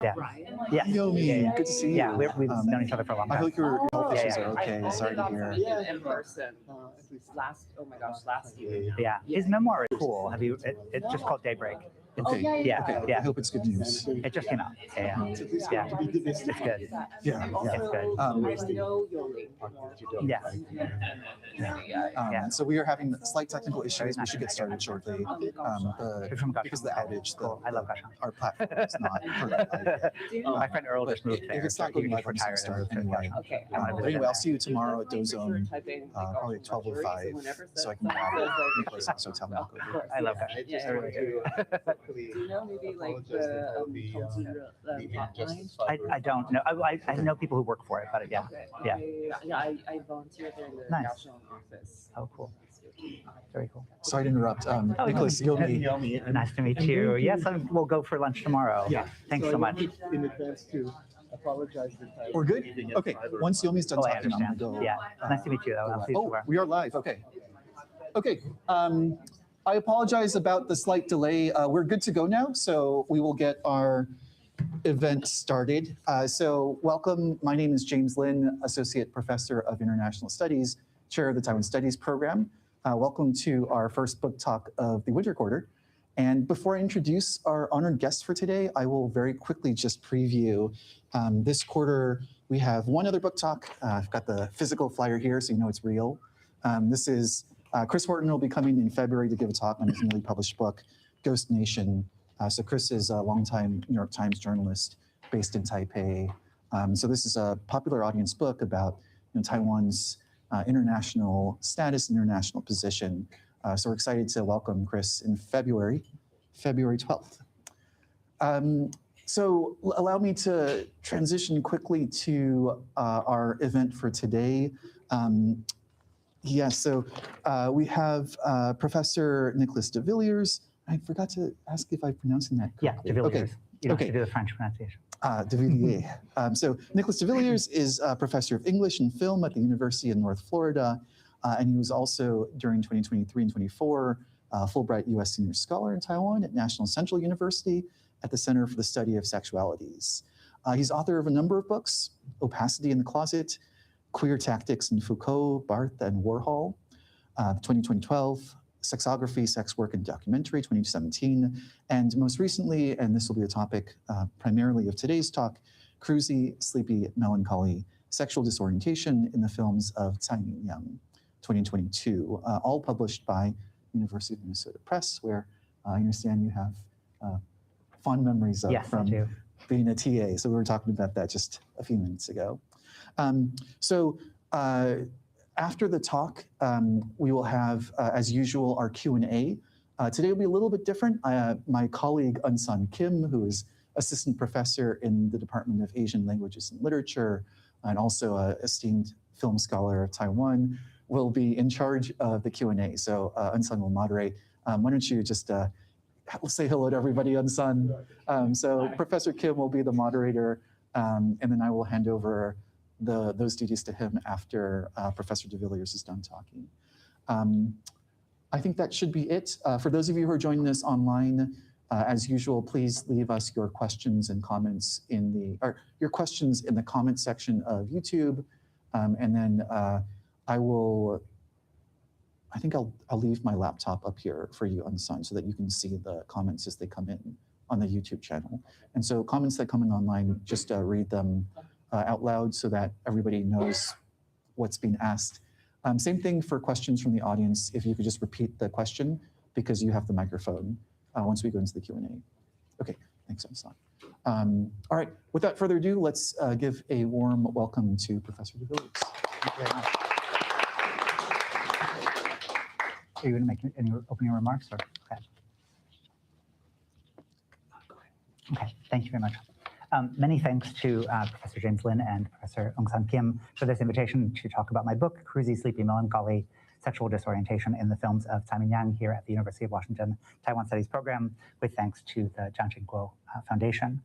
Yeah. Yeah. Yomi, good to see you. Yeah, we've known each other for a long time. I hope your health issues are okay. Sorry to hear. In person. Last year. Yeah, his memoir is cool. Have you? It's just called Daybreak. Okay. Yeah, Okay. yeah. I hope it's good news. It just came out. Yeah, it's good. Yeah. It's good. Yeah. So we are having slight technical issues. We should get started shortly. Because of the outage, I love Gashon. our platform is not live. My friend Earl just moved there. If it's not going live, I'm retired. start anyway. But anyway, I'll see you tomorrow at Dozone, probably at 12:05, so I can grab Nicholas' hotel and walk over. I love Gashon. I really do. Do you know maybe like the hotline? I don't know. I know people who work for it, but yeah. Yeah, I volunteer there in the Gashon office. Oh, cool. Very cool. Sorry to interrupt. Nicholas, Yomi. Nice to meet you. Yes, we'll go for lunch tomorrow. Yeah. Thanks so much. In advance to apologize. We're good? Okay. Once Yomi's done I talking, I'm going to understand. go. Yeah. Nice to meet you, though. I'll see you tomorrow. We are live. Okay. Okay. I apologize about the slight delay. We're good to go now, so we will get our event started. So welcome. My name is James Lin, Associate Professor of International Studies, Chair of the Taiwan Studies Program. Welcome to our first book talk of the winter quarter. And before I introduce our honored guests for today, I will very quickly just preview this quarter. We have one other book talk. I've got the physical flyer here, so you know it's real. This is Chris Horton will be coming in February to give a talk on his newly published book, Ghost Nation. So Chris is a longtime New York Times journalist based in Taipei. So this is a popular audience book about Taiwan's international status, international position. So we're excited to welcome Chris in February 12th. So allow me to transition quickly to our event for today. Yes, so we have Professor Nicholas de Villiers. I forgot to ask if I'm pronouncing that correctly. Yeah, de Villiers. Okay. You don't have to do the French pronunciation. De Villiers. So Nicholas de Villiers is a professor of English and film at the University of North Florida, and he was also, during 2023 and 24, Fulbright U.S. Senior Scholar in Taiwan at National Central University at the Center for the Study of Sexualities. He's author of a number of books: Opacity in the Closet, Queer Tactics in Foucault, Barthes, and Warhol, 2012, Sexography, Sex Work, and Documentary, 2017, and most recently, and this will be the topic primarily of today's talk, Cruisy, Sleepy, Melancholy, Sexual Disorientation in the Films of Tsai Ming-liang, 2022, all published by University of Minnesota Press, where I understand you have fond memories of from being a TA. So we were talking about that just a few minutes ago. After the talk, we will have, as usual, our Q&A. Today will be a little bit different. My colleague, Eun-San Kim, who is assistant professor in the Department of Asian Languages and Literature, and also an esteemed film scholar of Taiwan, will be in charge of the Q&A. So Eun-San will moderate. Why don't you just say hello to everybody, Eun-San. So Professor Kim will be the moderator, and then I will hand over those duties to him after Professor de Villiers is done talking. I think that should be it. For those of you who are joining us online, as usual, please leave us your questions and comments in the comment section of YouTube, and then I'll leave my laptop up here for you, Eun-San, so that you can see the comments as they come in on the YouTube channel. And so comments that come in online, just read them out loud so that everybody knows what's being asked. Same thing for questions from the audience. If you could just repeat the question, because you have the microphone once we go into the Q&A. Okay, thanks, Eun-San. All right, without further ado, let's give a warm welcome to Professor de Villiers. Thank you very much. Are you going to make any opening remarks? Or? Okay. Okay, thank you very much. Many thanks to Professor James Lin and Professor Eun-San Kim for this invitation to talk about my book, Cruisy, Sleepy, Melancholy, Sexual Disorientation in the Films of Tsai Ming-liang here at the University of Washington Taiwan Studies Program, with thanks to the Jiang Kuo Foundation.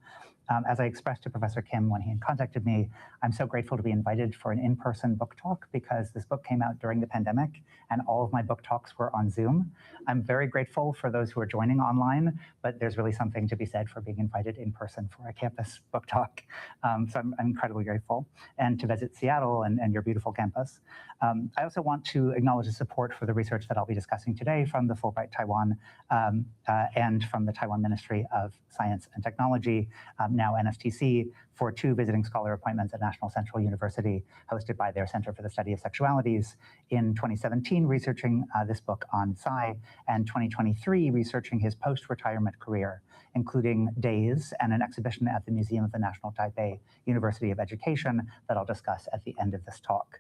As I expressed to Professor Kim when he contacted me, I'm so grateful to be invited for an in-person book talk because this book came out during the pandemic and all of my book talks were on Zoom. I'm very grateful for those who are joining online, but there's really something to be said for being invited in person for a campus book talk. So I'm incredibly grateful, and to visit Seattle and your beautiful campus. I also want to acknowledge the support for the research that I'll be discussing today from the Fulbright Taiwan and from the Taiwan Ministry of Science and Technology, now NSTC, for 2 visiting scholar appointments at National Central University, hosted by their Center for the Study of Sexualities, in 2017 researching this book on Tsai, and 2023 researching his post-retirement career, including Days and an exhibition at the Museum of the National Taipei University of Education that I'll discuss at the end of this talk.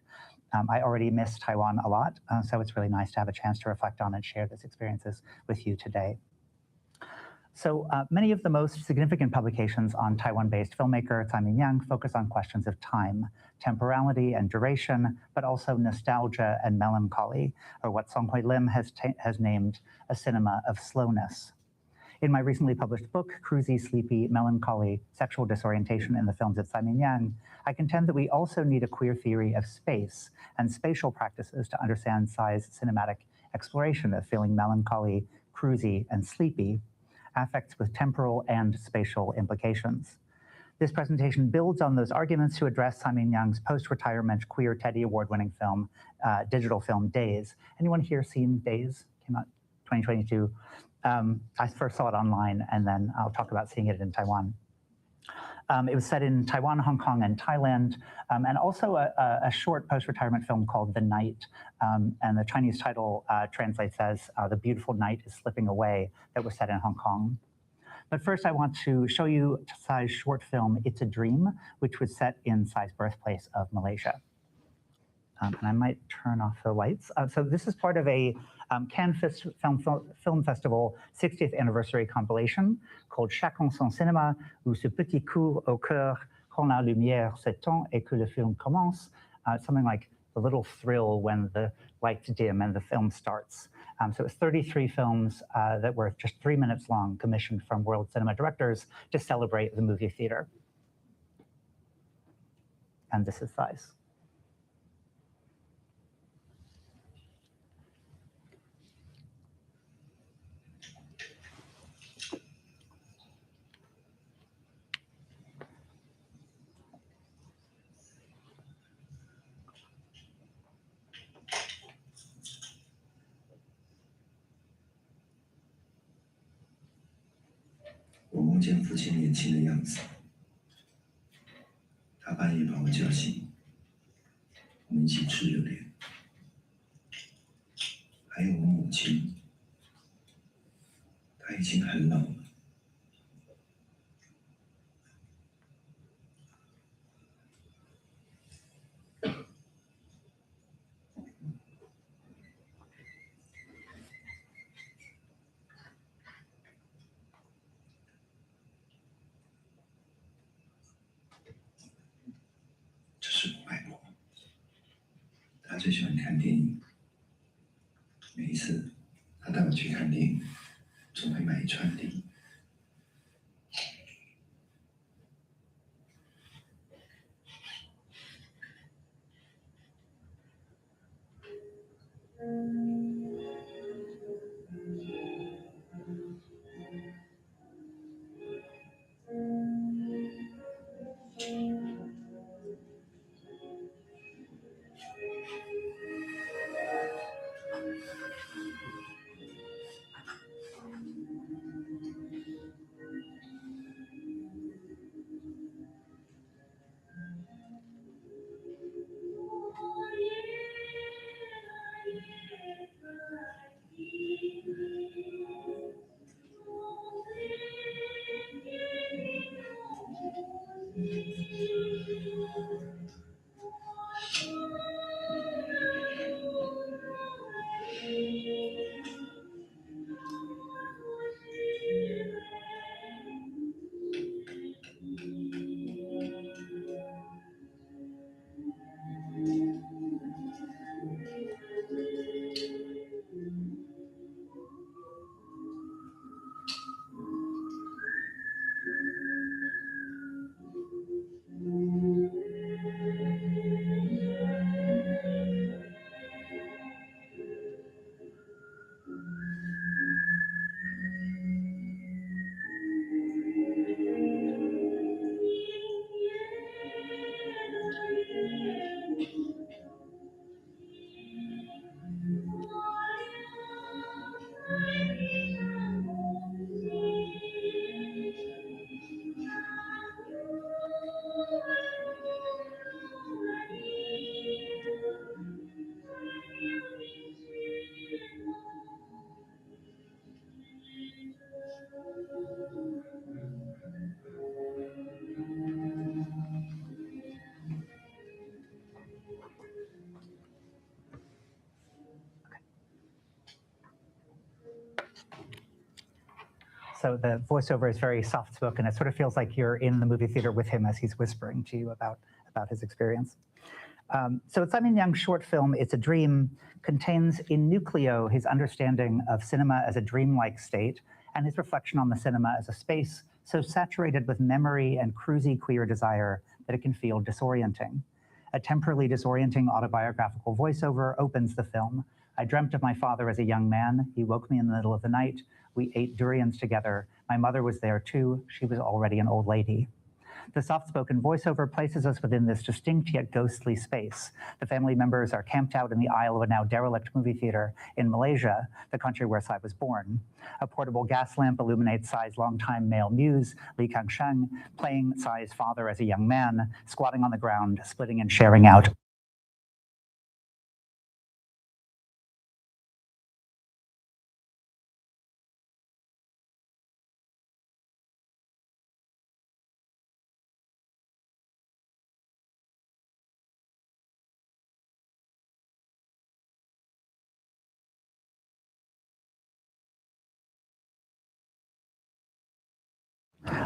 I already miss Taiwan a lot, so it's really nice to have a chance to reflect on and share these experiences with you today. So many of the most significant publications on Taiwan-based filmmaker Tsai Ming-liang focus on questions of time, temporality and duration, but also nostalgia and melancholy, or what Song Hui Lim has named a cinema of slowness. In my recently published book, Cruisy, Sleepy, Melancholy, Sexual Disorientation in the Films of Tsai Ming-liang, I contend that we also need a queer theory of space and spatial practices to understand Tsai's cinematic exploration of feeling melancholy, cruisy, and sleepy, affects with temporal and spatial implications. This presentation builds on those arguments to address Tsai Ming-liang's post-retirement queer Teddy Award-winning film, digital film Days. Anyone here seen Days? Came out 2022. I first saw it online, and then I'll talk about seeing it in Taiwan. It was set in Taiwan, Hong Kong, and Thailand, and also a short post-retirement film called The Night, and the Chinese title translates as The Beautiful Night is Slipping Away, that was set in Hong Kong. But first I want to show you Tsai's short film, It's a Dream, which was set in Tsai's birthplace of Malaysia. And I might turn off the lights. So this is part of a Cannes Film Festival 60th anniversary compilation called Chacun son cinéma, ou ce petit coup au cœur quand la lumière s'éteint et que le film commence. Something like the little thrill when the lights dim and the film starts. So it's 33 films that were just 3 minutes long, commissioned from world cinema directors to celebrate the movie theater. And this is Tsai's.我梦见父亲年轻的样子，他半夜把我叫醒，我们一起吃热脸，还有我母亲，她已经很老了。这是我外婆，她最喜欢看电影，每一次她带我去看电影，总会买一串礼。So the voiceover is very soft-spoken. It sort of feels like you're in the movie theater with him as he's whispering to you about his experience. So Tsai Ming-liang's short film, It's a Dream, contains in nucleo his understanding of cinema as a dreamlike state and his reflection on the cinema as a space so saturated with memory and cruisy queer desire that it can feel disorienting. A temporally disorienting autobiographical voiceover opens the film. I dreamt of my father as a young man. He woke me in the middle of the night. We ate durians together. My mother was there too. She was already an old lady. The soft-spoken voiceover places us within this distinct yet ghostly space. The family members are camped out in the aisle of a now derelict movie theater in Malaysia, the country where Tsai was born. A portable gas lamp illuminates Tsai's longtime male muse, Li Kangsheng, playing Tsai's father as a young man, squatting on the ground, splitting and sharing out.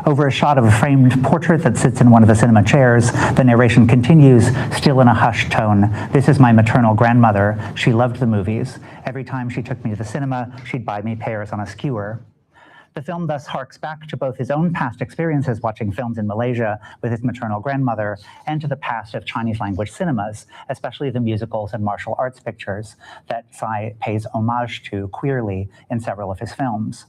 Over a shot of a framed portrait that sits in one of the cinema chairs, the narration continues, still in a hushed tone. This is my maternal grandmother. She loved the movies. Every time she took me to the cinema, she'd buy me pears on a skewer. The film thus harks back to both his own past experiences watching films in Malaysia with his maternal grandmother and to the past of Chinese language cinemas, especially the musicals and martial arts pictures that Tsai pays homage to queerly in several of his films.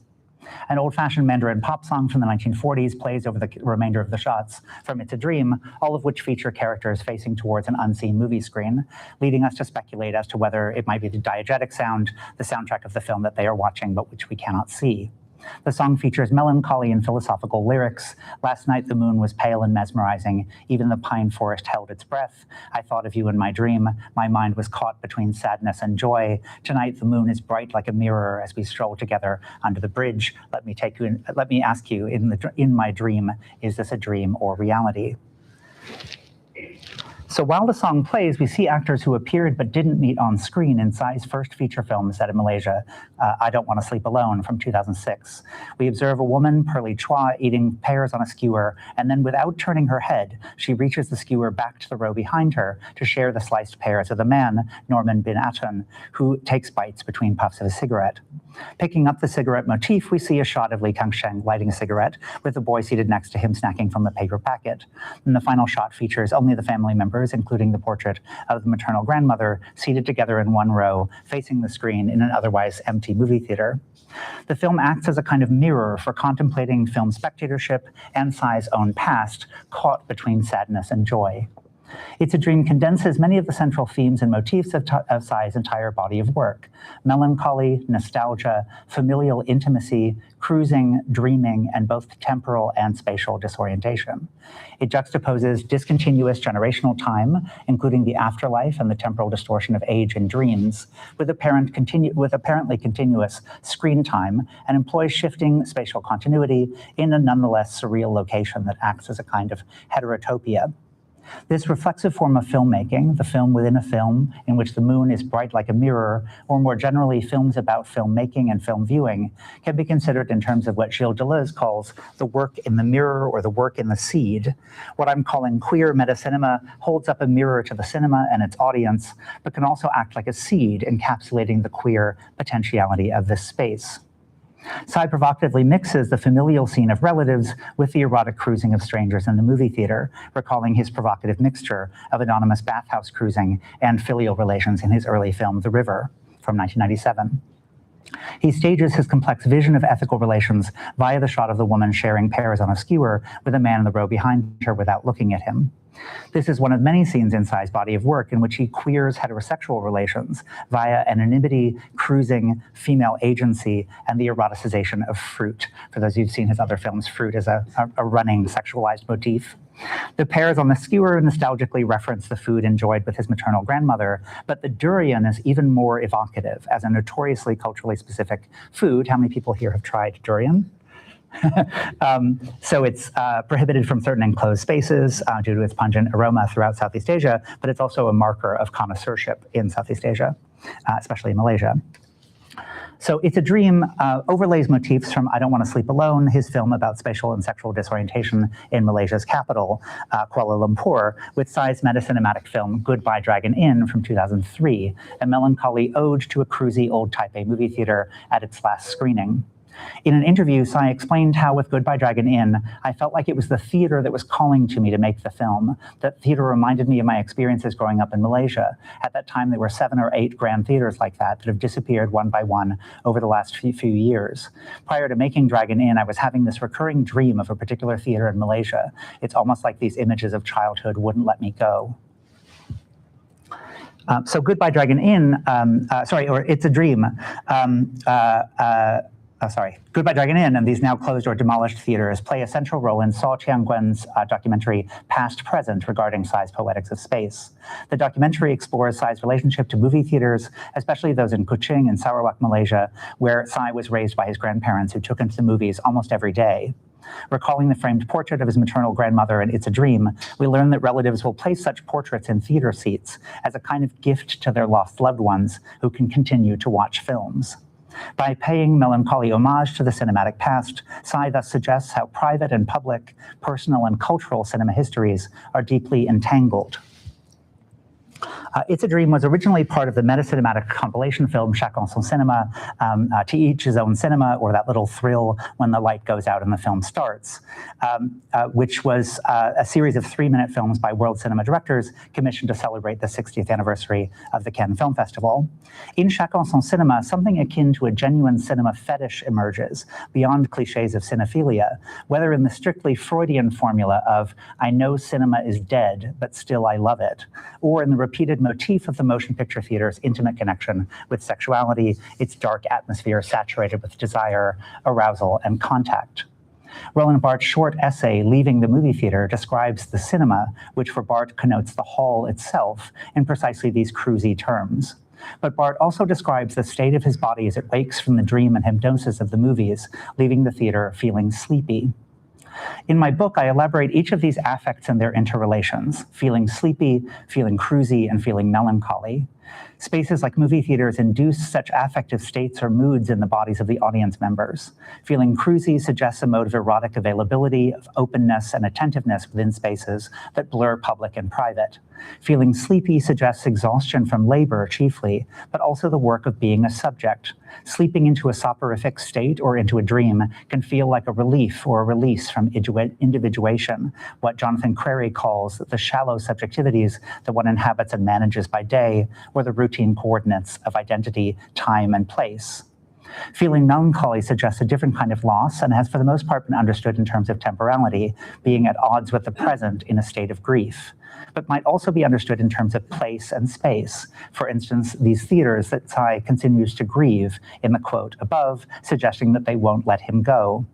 An old-fashioned Mandarin pop song from the 1940s plays over the remainder of the shots from It's a Dream, all of which feature characters facing towards an unseen movie screen, leading us to speculate as to whether it might be the diegetic sound, the soundtrack of the film that they are watching, but which we cannot see. The song features melancholy and philosophical lyrics. Last night the moon was pale and mesmerizing. Even the pine forest held its breath. I thought of you in my dream. My mind was caught between sadness and joy. Tonight the moon is bright like a mirror as we stroll together under the bridge. Let me ask you, in my dream, is this a dream or reality? So while the song plays, we see actors who appeared but didn't meet on screen in Tsai's first feature film set in Malaysia, I Don't Want to Sleep Alone from 2006. We observe a woman, Pearly Chua, eating pears on a skewer, and then without turning her head, she reaches the skewer back to the row behind her to share the sliced pears with a man, Norman Bin Atun, who takes bites between puffs of a cigarette. Picking up the cigarette motif, we see a shot of Li Kangsheng lighting a cigarette with the boy seated next to him snacking from a paper packet. And the final shot features only the family members, including the portrait of the maternal grandmother, seated together in one row, facing the screen in an otherwise empty movie theater. The film acts as a kind of mirror for contemplating film spectatorship and Tsai's own past, caught between sadness and joy. It's a Dream condenses many of the central themes and motifs of Tsai's entire body of work: melancholy, nostalgia, familial intimacy, cruising, dreaming, and both temporal and spatial disorientation. It juxtaposes discontinuous generational time, including the afterlife and the temporal distortion of age and dreams, with apparently continuous screen time, and employs shifting spatial continuity in a nonetheless surreal location that acts as a kind of heterotopia. This reflexive form of filmmaking, the film within a film in which the moon is bright like a mirror, or more generally films about filmmaking and film viewing, can be considered in terms of what Gilles Deleuze calls the work in the mirror or the work in the seed. What I'm calling queer metacinema holds up a mirror to the cinema and its audience, but can also act like a seed encapsulating the queer potentiality of this space. Tsai provocatively mixes the familial scene of relatives with the erotic cruising of strangers in the movie theater, recalling his provocative mixture of anonymous bathhouse cruising and filial relations in his early film, The River, from 1997. He stages his complex vision of ethical relations via the shot of the woman sharing pears on a skewer with a man in the row behind her without looking at him. This is one of many scenes in Tsai's body of work in which he queers heterosexual relations via anonymity, cruising, female agency, and the eroticization of fruit. For those who've seen his other films, fruit is a running sexualized motif. The pears on the skewer nostalgically reference the food enjoyed with his maternal grandmother, but the durian is even more evocative as a notoriously culturally specific food. How many people here have tried durian? So it's prohibited from certain enclosed spaces due to its pungent aroma throughout Southeast Asia, but it's also a marker of connoisseurship in Southeast Asia, especially in Malaysia. So It's a Dream overlays motifs from I Don't Want to Sleep Alone, his film about spatial and sexual disorientation in Malaysia's capital, Kuala Lumpur, with Tsai's meta-cinematic film Goodbye Dragon Inn from 2003, a melancholy ode to a cruisy old Taipei movie theater at its last screening. In an interview, Tsai explained how with Goodbye Dragon Inn, I felt like it was the theater that was calling to me to make the film. That theater reminded me of my experiences growing up in Malaysia. At that time, there were 7 or 8 grand theaters like that have disappeared one by one over the last few years. Prior to making Dragon Inn, I was having this recurring dream of a particular theater in Malaysia. It's almost like these images of childhood wouldn't let me go. So Goodbye Dragon Inn, or It's a Dream, Goodbye Dragon Inn and these now closed or demolished theaters play a central role in Saw Chiang-gwen's documentary Past Present regarding Tsai's poetics of space. The documentary explores Tsai's relationship to movie theaters, especially those in Kuching and Sarawak, Malaysia, where Tsai was raised by his grandparents who took him to the movies almost every day. Recalling the framed portrait of his maternal grandmother in It's a Dream, we learn that relatives will place such portraits in theater seats as a kind of gift to their lost loved ones who can continue to watch films. By paying melancholy homage to the cinematic past, Tsai thus suggests how private and public, personal and cultural cinema histories are deeply entangled. It's a Dream was originally part of the meta-cinematic compilation film Chacun son cinéma, To Each His Own Cinema, or that little thrill when the light goes out and the film starts, which was a series of 3-minute films by world cinema directors commissioned to celebrate the 60th anniversary of the Cannes Film Festival. In Chacun son cinéma, something akin to a genuine cinema fetish emerges, beyond cliches of cinephilia, whether in the strictly Freudian formula of, I know cinema is dead, but still I love it, or in the repeated motif of the motion picture theater's intimate connection with sexuality, its dark atmosphere saturated with desire, arousal, and contact. Roland Barthes' short essay, Leaving the Movie Theater, describes the cinema, which for Barthes connotes the hall itself, in precisely these cruisy terms. But Barthes also describes the state of his body as it wakes from the dream and hypnosis of the movies, leaving the theater feeling sleepy. In my book, I elaborate each of these affects and their interrelations, feeling sleepy, feeling cruisy, and feeling melancholy. Spaces like movie theaters induce such affective states or moods in the bodies of the audience members. Feeling cruisy suggests a mode of erotic availability, of openness and attentiveness within spaces that blur public and private. Feeling sleepy suggests exhaustion from labor chiefly, but also the work of being a subject. Sleeping into a soporific state or into a dream can feel like a relief or a release from individuation, what Jonathan Crary calls the shallow subjectivities that one inhabits and manages by day, or the routine coordinates of identity, time, and place. Feeling melancholy suggests a different kind of loss and has for the most part been understood in terms of temporality, being at odds with the present in a state of grief, but might also be understood in terms of place and space. For instance, these theaters that Tsai continues to grieve in the quote above, suggesting that they won't let him go.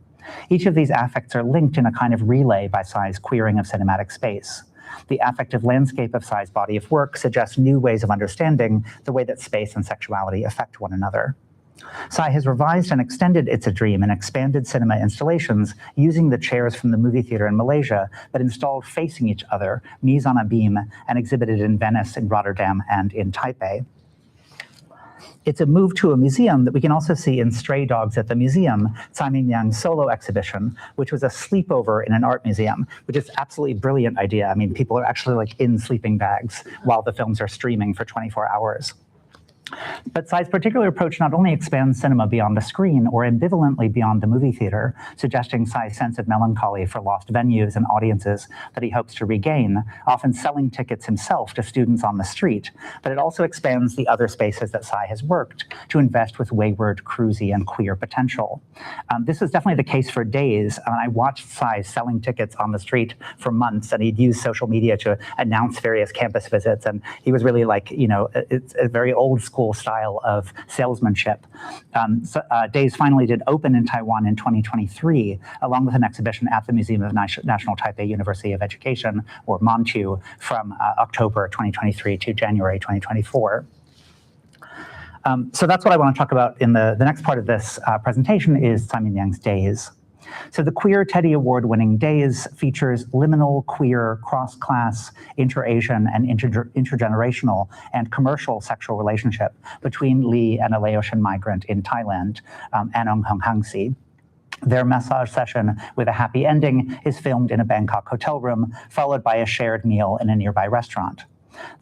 Each of these affects are linked in a kind of relay by Tsai's queering of cinematic space. The affective landscape of Tsai's body of work suggests new ways of understanding the way that space and sexuality affect one another. Tsai has revised and extended It's a Dream in expanded cinema installations using the chairs from the movie theater in Malaysia, but installed facing each other, mise on a beam, and exhibited in Venice, in Rotterdam, and in Taipei. It's a move to a museum that we can also see in Stray Dogs at the Museum, Tsai Ming-liang's solo exhibition, which was a sleepover in an art museum, which is absolutely brilliant idea. I mean, people are actually like in sleeping bags while the films are streaming for 24 hours. But Tsai's particular approach not only expands cinema beyond the screen or ambivalently beyond the movie theater, suggesting Tsai's sense of melancholy for lost venues and audiences that he hopes to regain, often selling tickets himself to students on the street, but it also expands the other spaces that Tsai has worked to invest with wayward, cruisy, and queer potential. This is definitely the case for days. I watched Tsai selling tickets on the street for months, and he'd use social media to announce various campus visits, and he was really like, you know, it's a very old school style of salesmanship. Days finally did open in Taiwan in 2023, along with an exhibition at the Museum of National Taipei University of Education, or MoNTUE, from October 2023 to January 2024. So that's what I want to talk about in the next part of this presentation is Tsai Ming-liang's Days. So the Queer Teddy Award-winning Days features liminal, queer, cross-class, inter-Asian, and intergenerational and commercial sexual relationship between Lee and a Laotian migrant in Thailand, Anong Hong Hangsi. Their massage session with a happy ending is filmed in a Bangkok hotel room, followed by a shared meal in a nearby restaurant.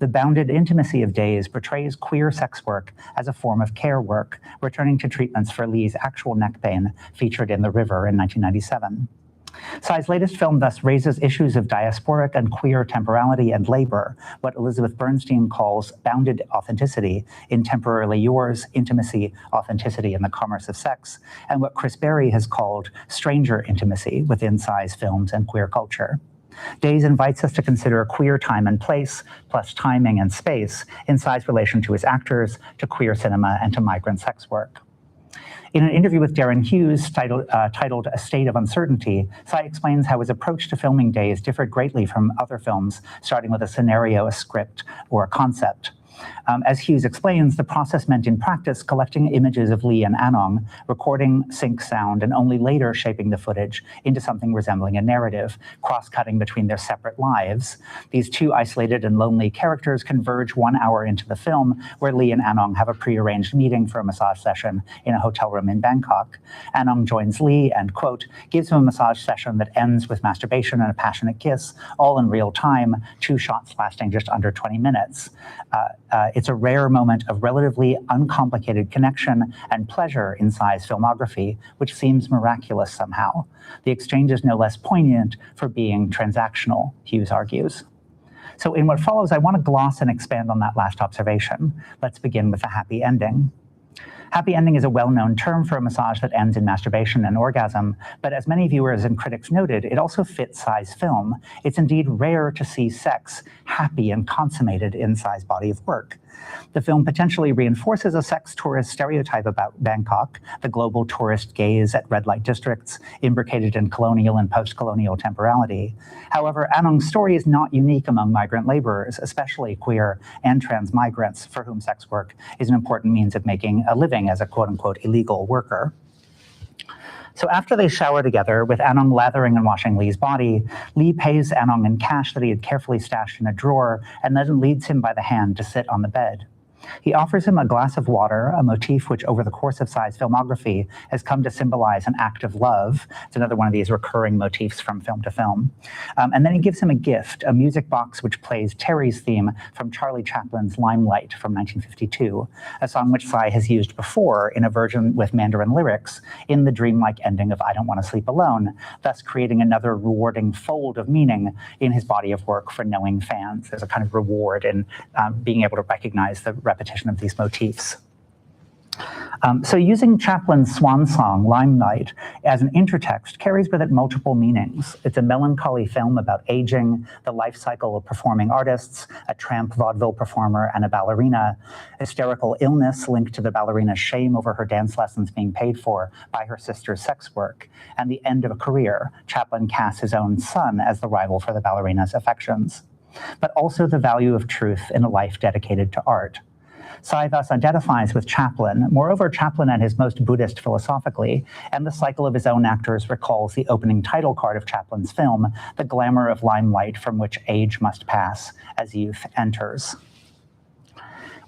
The bounded intimacy of Days portrays queer sex work as a form of care work, returning to treatments for Lee's actual neck pain featured in The River in 1997. Tsai's latest film thus raises issues of diasporic and queer temporality and labor, what Elizabeth Bernstein calls bounded authenticity in Temporarily Yours, Intimacy, Authenticity, and the Commerce of Sex, and what Chris Berry has called stranger intimacy within Tsai's films and queer culture. Days invites us to consider queer time and place, plus timing and space, in Tsai's relation to his actors, to queer cinema, and to migrant sex work. In an interview with Darren Hughes titled A State of Uncertainty, Tsai explains how his approach to filming Days differed greatly from other films, starting with a scenario, a script, or a concept. As Hughes explains, the process meant in practice collecting images of Lee and Anong, recording sync sound, and only later shaping the footage into something resembling a narrative, cross-cutting between their separate lives. These two isolated and lonely characters converge 1 hour into the film, where Lee and Anong have a prearranged meeting for a massage session in a hotel room in Bangkok. Anong joins Lee and, quote, gives him a massage session that ends with masturbation and a passionate kiss, all in real time, 2 shots lasting just under 20 minutes. It's a rare moment of relatively uncomplicated connection and pleasure in Tsai's filmography, which seems miraculous somehow. The exchange is no less poignant for being transactional, Hughes argues. So in what follows, I want to gloss and expand on that last observation. Let's begin with a happy ending. Happy ending is a well-known term for a massage that ends in masturbation and orgasm, but as many viewers and critics noted, it also fits Tsai's film. It's indeed rare to see sex happy and consummated in Tsai's body of work. The film potentially reinforces a sex tourist stereotype about Bangkok, the global tourist gaze at red light districts, imbricated in colonial and post-colonial temporality. However, Anong's story is not unique among migrant laborers, especially queer and trans migrants, for whom sex work is an important means of making a living as a quote-unquote illegal worker. So after they shower together, with Anong lathering and washing Lee's body, Lee pays Anong in cash that he had carefully stashed in a drawer and then leads him by the hand to sit on the bed. He offers him a glass of water, a motif which over the course of Tsai's filmography has come to symbolize an act of love. It's another one of these recurring motifs from film to film. And then he gives him a gift, a music box which plays Terry's theme from Charlie Chaplin's Limelight from 1952, a song which Tsai has used before in a version with Mandarin lyrics in the dreamlike ending of I Don't Want to Sleep Alone, thus creating another rewarding fold of meaning in his body of work for knowing fans. There's a kind of reward in being able to recognize the repetition of these motifs. So using Chaplin's swan song, Limelight, as an intertext carries with it multiple meanings. It's a melancholy film about aging, the life cycle of performing artists, a tramp vaudeville performer, and a ballerina, hysterical illness linked to the ballerina's shame over her dance lessons being paid for by her sister's sex work, and the end of a career. Chaplin casts his own son as the rival for the ballerina's affections, but also the value of truth in a life dedicated to art. Tsai thus identifies with Chaplin. Moreover, Chaplin at his most Buddhist philosophically, and the cycle of his own actors recalls the opening title card of Chaplin's film, the glamour of limelight from which age must pass as youth enters.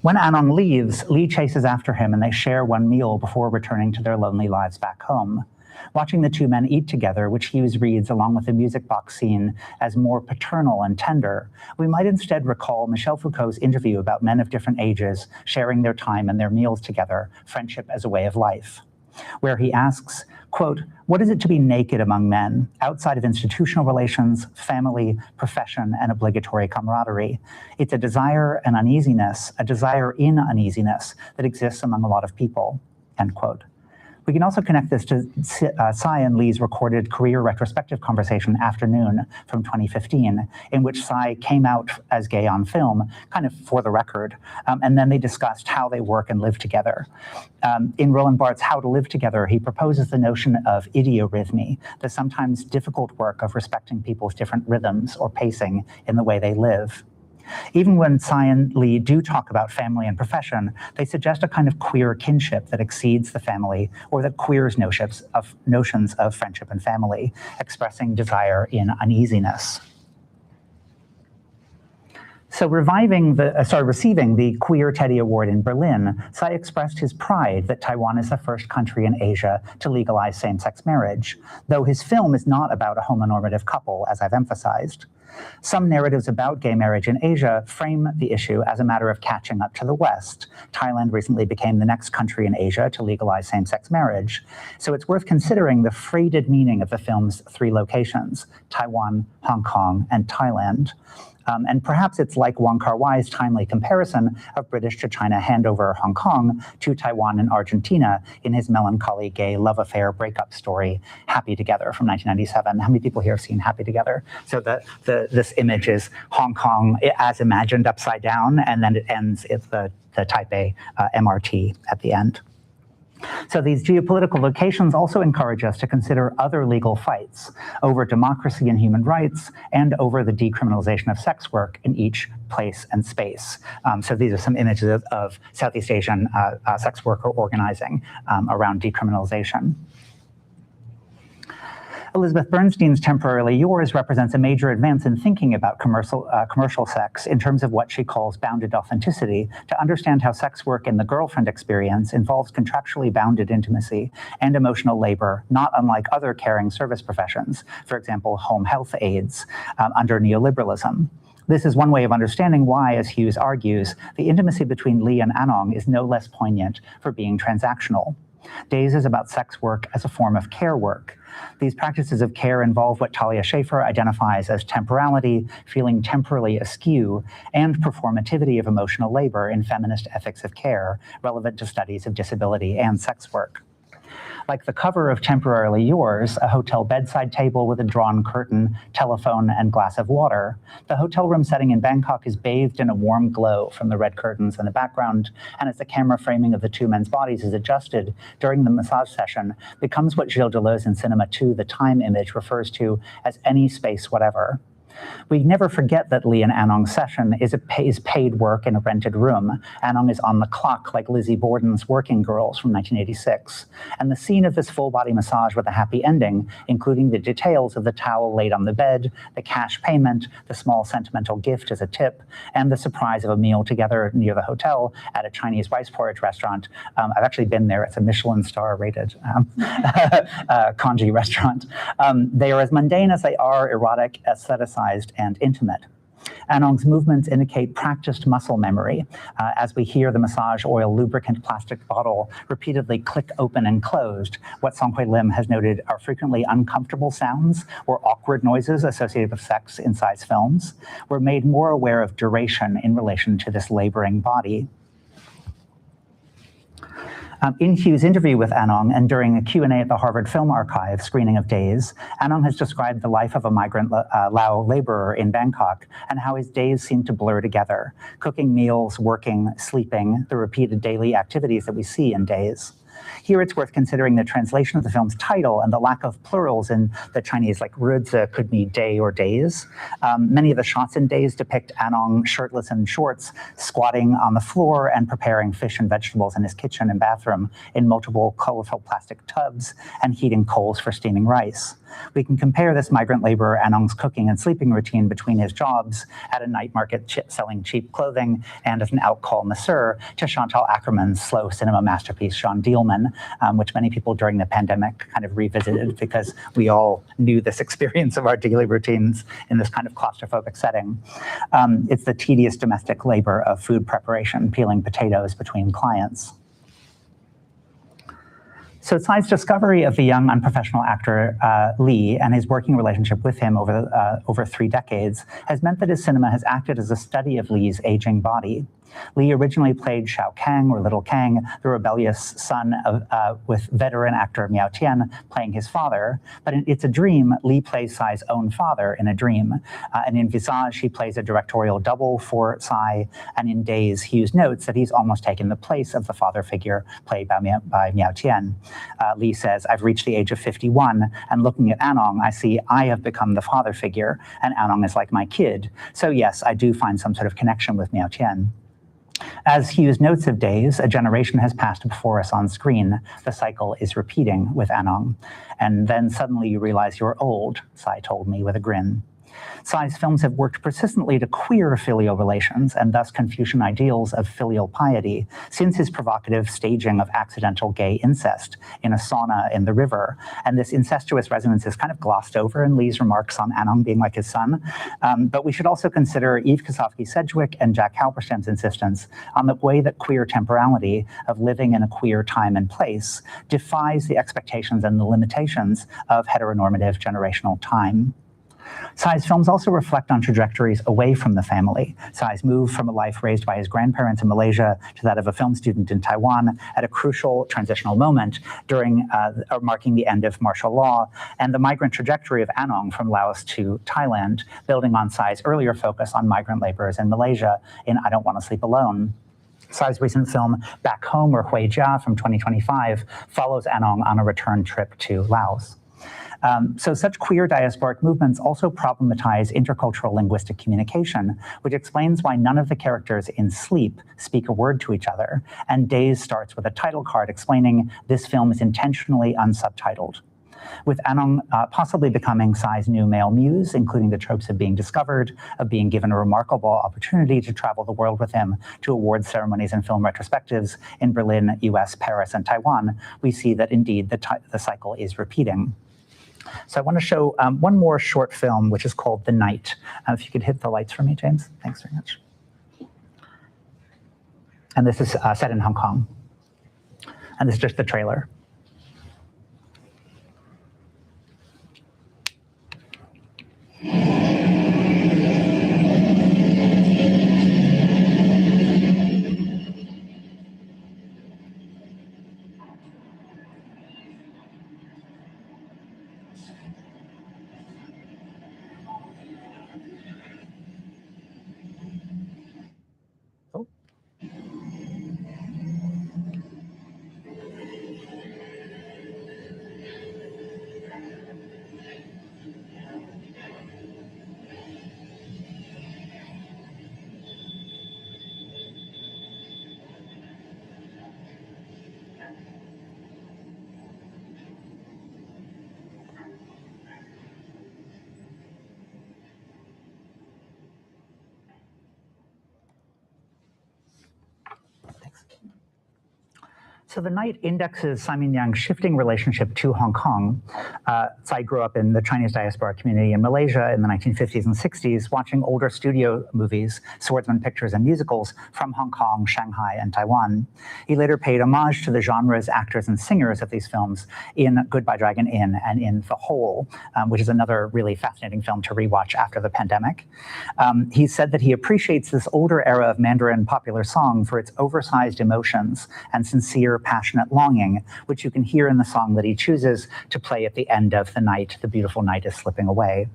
When Anong leaves, Lee chases after him and they share one meal before returning to their lonely lives back home. Watching the two men eat together, which Hughes reads along with the music box scene as more paternal and tender, we might instead recall Michel Foucault's interview about men of different ages sharing their time and their meals together, friendship as a way of life, where he asks, quote, what is it to be naked among men, outside of institutional relations, family, profession, and obligatory camaraderie? It's a desire and uneasiness, a desire in uneasiness that exists among a lot of people, end quote. We can also connect this to Tsai and Lee's recorded career retrospective conversation Afternoon from 2015, in which Tsai came out as gay on film, kind of for the record, and then they discussed how they work and live together. In Roland Barthes' How to Live Together, he proposes the notion of idiorhythmy, the sometimes difficult work of respecting people's different rhythms or pacing in the way they live. Even when Tsai and Li do talk about family and profession, they suggest a kind of queer kinship that exceeds the family, or that queers notions of friendship and family, expressing desire in uneasiness. So receiving the Queer Teddy Award in Berlin, Tsai expressed his pride that Taiwan is the first country in Asia to legalize same-sex marriage, though his film is not about a homonormative couple, as I've emphasized. Some narratives about gay marriage in Asia frame the issue as a matter of catching up to the West. Thailand recently became the next country in Asia to legalize same-sex marriage. So it's worth considering the freighted meaning of the film's three locations, Taiwan, Hong Kong, and Thailand. And perhaps it's like Wong Kar-wai's timely comparison of British to China handover Hong Kong to Taiwan and Argentina in his melancholy gay love affair breakup story, Happy Together from 1997. How many people here have seen Happy Together? So this image is Hong Kong as imagined upside down, and then it ends at the Taipei MRT at the end. So these geopolitical locations also encourage us to consider other legal fights over democracy and human rights and over the decriminalization of sex work in each place and space. So these are some images of Southeast Asian sex worker organizing around decriminalization. Elizabeth Bernstein's Temporarily Yours represents a major advance in thinking about commercial sex in terms of what she calls bounded authenticity, to understand how sex work in the girlfriend experience involves contractually bounded intimacy and emotional labor, not unlike other caring service professions, for example, home health aides, under neoliberalism. This is one way of understanding why, as Hughes argues, the intimacy between Li and Anong is no less poignant for being transactional. Days is about sex work as a form of care work. These practices of care involve what Talia Schaefer identifies as temporality, feeling temporally askew, and performativity of emotional labor in feminist ethics of care, relevant to studies of disability and sex work. Like the cover of Temporarily Yours, a hotel bedside table with a drawn curtain, telephone, and glass of water, the hotel room setting in Bangkok is bathed in a warm glow from the red curtains in the background, and as the camera framing of the two men's bodies is adjusted during the massage session, becomes what Gilles Deleuze in Cinema 2, the time image, refers to as any space whatever. We never forget that Li and Anong's session is paid work in a rented room. Anong is on the clock like Lizzie Borden's Working Girls from 1986. And the scene of this full-body massage with a happy ending, including the details of the towel laid on the bed, the cash payment, the small sentimental gift as a tip, and the surprise of a meal together near the hotel at a Chinese rice porridge restaurant. I've actually been there. It's a Michelin star rated congee restaurant. They are as mundane as they are erotic, aestheticized, and intimate. Anong's movements indicate practiced muscle memory, as we hear the massage oil lubricant plastic bottle repeatedly click open and closed. What Song Hui Lim has noted are frequently uncomfortable sounds or awkward noises associated with sex in Tsai's films. We're made more aware of duration in relation to this laboring body. In Hughes' interview with Anong and during a Q&A at the Harvard Film Archive screening of Days, Anong has described the life of a migrant Lao laborer in Bangkok and how his days seem to blur together, cooking meals, working, sleeping, the repeated daily activities that we see in Days. Here it's worth considering the translation of the film's title and the lack of plurals in the Chinese, like Rizi could mean day or days. Many of the shots in Days depict Anong shirtless and in shorts, squatting on the floor and preparing fish and vegetables in his kitchen and bathroom in multiple colorful plastic tubs and heating coals for steaming rice. We can compare this migrant laborer Anong's cooking and sleeping routine between his jobs at a night market selling cheap clothing and as an out-call masseur to Chantal Ackerman's slow cinema masterpiece, Sean Dielman, which many people during the pandemic kind of revisited because we all knew this experience of our daily routines in this kind of claustrophobic setting. It's the tedious domestic labor of food preparation, peeling potatoes between clients. So Tsai's discovery of the young unprofessional actor Li and his working relationship with him over 3 decades has meant that his cinema has acted as a study of Li's aging body. Li originally played Xiao Kang, or Little Kang, the rebellious son with veteran actor Miao Tian playing his father. But in It's a Dream, Li plays Tsai's own father in a dream. And in Visage, he plays a directorial double for Tsai. And in Days, Hughes notes that he's almost taken the place of the father figure played by Miao Tian. Li says, "I've reached the age of 51, and looking at Anong, I see I have become the father figure, and Anong is like my kid. So yes, I do find some sort of connection with Miao Tian." As Hughes notes of Days, a generation has passed before us on screen. The cycle is repeating with Anong. And then suddenly you realize you're old, Tsai told me with a grin. Tsai's films have worked persistently to queer filial relations and thus Confucian ideals of filial piety since his provocative staging of accidental gay incest in a sauna in the river. And this incestuous resonance is kind of glossed over in Li's remarks on Anong being like his son. But we should also consider Eve Kosofsky-Sedgwick and Jack Halberstam's insistence on the way that queer temporality of living in a queer time and place defies the expectations and the limitations of heteronormative generational time. Tsai's films also reflect on trajectories away from the family. Tsai's move from a life raised by his grandparents in Malaysia to that of a film student in Taiwan at a crucial transitional moment during marking the end of martial law, and the migrant trajectory of Anong from Laos to Thailand, building on Tsai's earlier focus on migrant laborers in Malaysia in I Don't Want to Sleep Alone. Tsai's recent film Back Home, or Hui Jia from 2025, follows Anong on a return trip to Laos. So such queer diasporic movements also problematize intercultural linguistic communication, which explains why none of the characters in Sleep speak a word to each other, and Days starts with a title card explaining this film is intentionally unsubtitled. With Anong possibly becoming Tsai's new male muse, including the tropes of being discovered, of being given a remarkable opportunity to travel the world with him to awards ceremonies and film retrospectives in Berlin, US, Paris, and Taiwan, we see that indeed the cycle is repeating. So I want to show one more short film, which is called The Night. If you could hit the lights for me, James. Thanks very much. And this is set in Hong Kong. And this is just the trailer. So The Night indexes Tsai Ming-liang's shifting relationship to Hong Kong. Tsai grew up in the Chinese diaspora community in Malaysia in the 1950s and 60s, watching older studio movies, swordsman pictures, and musicals from Hong Kong, Shanghai, and Taiwan. He later paid homage to the genres, actors, and singers of these films in Goodbye Dragon Inn and in The Hole, which is another really fascinating film to rewatch after the pandemic. He said that he appreciates this older era of Mandarin popular song for its oversized emotions and sincere, passionate longing, which you can hear in the song that he chooses to play at the end of The Night. The beautiful night is slipping away.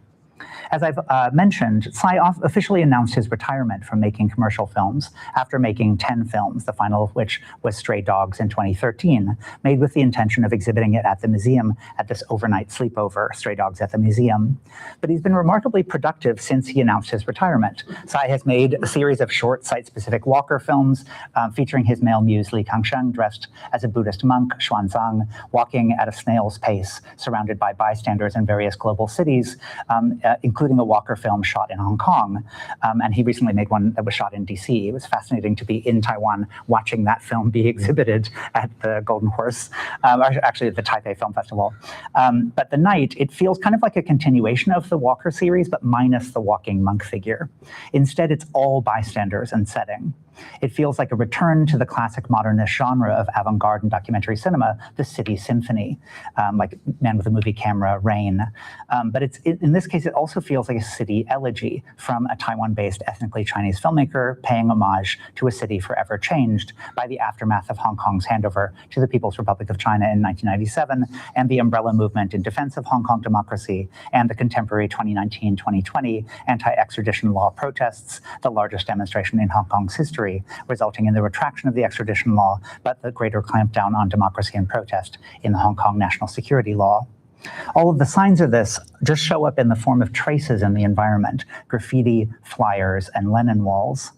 As I've mentioned, Tsai officially announced his retirement from making commercial films after making 10 films, the final of which was Stray Dogs in 2013, made with the intention of exhibiting it at the museum at this overnight sleepover, Stray Dogs at the Museum. But he's been remarkably productive since he announced his retirement. Tsai has made a series of short site-specific Walker films featuring his male muse Li Kangsheng dressed as a Buddhist monk, Xuanzang, walking at a snail's pace, surrounded by bystanders in various global cities, including a Walker film shot in Hong Kong. And he recently made one that was shot in DC. It was fascinating to be in Taiwan watching that film be exhibited at the Golden Horse, actually at the Taipei Film Festival. But The Night, it feels kind of like a continuation of the Walker series, but minus the walking monk figure. Instead, it's all bystanders and setting. It feels like a return to the classic modernist genre of avant-garde and documentary cinema, the city symphony, like Man with a Movie Camera, Rain. But in this case, it also feels like a city elegy from a Taiwan-based ethnically Chinese filmmaker paying homage to a city forever changed by the aftermath of Hong Kong's handover to the People's Republic of China in 1997 and the umbrella movement in defense of Hong Kong democracy and the contemporary 2019-2020 anti-extradition law protests, the largest demonstration in Hong Kong's history, resulting in the retraction of the extradition law, but the greater clampdown on democracy and protest in the Hong Kong national security law. All of the signs of this just show up in the form of traces in the environment, graffiti, flyers, and Lenin walls.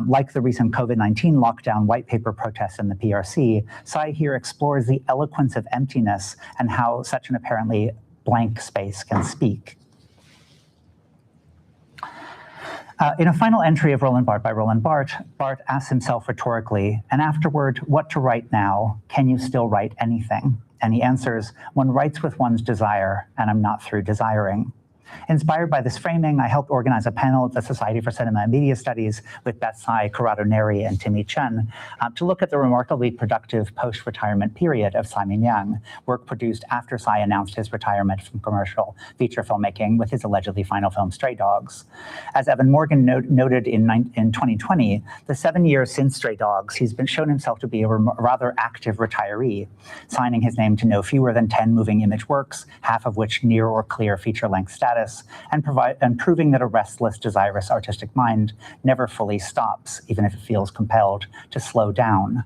Like the recent COVID-19 lockdown white paper protests in the PRC, Tsai here explores the eloquence of emptiness and how such an apparently blank space can speak. In a final entry of Roland Barthes by Roland Barthes, Barthes asks himself rhetorically, and afterward, what to write now? Can you still write anything? And he answers, one writes with one's desire, and I'm not through desiring. Inspired by this framing, I helped organize a panel at the Society for Cinema and Media Studies with Beth Tsai, Corrado Neri, and Timmy Chen to look at the remarkably productive post-retirement period of Tsai Ming-liang, work produced after Tsai announced his retirement from commercial feature filmmaking with his allegedly final film Stray Dogs. As Evan Morgan noted in 2020, the 7 years since Stray Dogs, he's been shown himself to be a rather active retiree, signing his name to no fewer than 10 moving image works, half of which near or clear feature-length status, and proving that a restless, desirous artistic mind never fully stops, even if it feels compelled to slow down.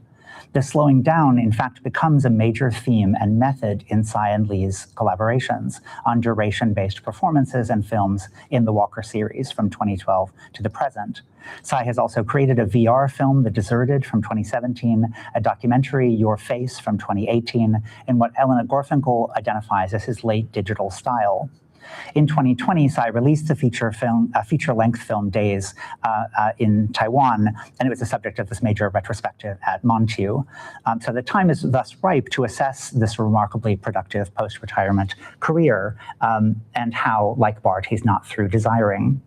The slowing down, in fact, becomes a major theme and method in Tsai and Lee's collaborations on duration-based performances and films in the Walker series from 2012 to the present. Tsai has also created a VR film, The Deserted, from 2017, a documentary, Your Face, from 2018, in what Elena Gorfinkel identifies as his late digital style. In 2020, Tsai released the feature-length film Days in Taiwan, and it was the subject of this major retrospective at MoNTUE. So the time is thus ripe to assess this remarkably productive post-retirement career and how, like Barthes, he's not through desiring.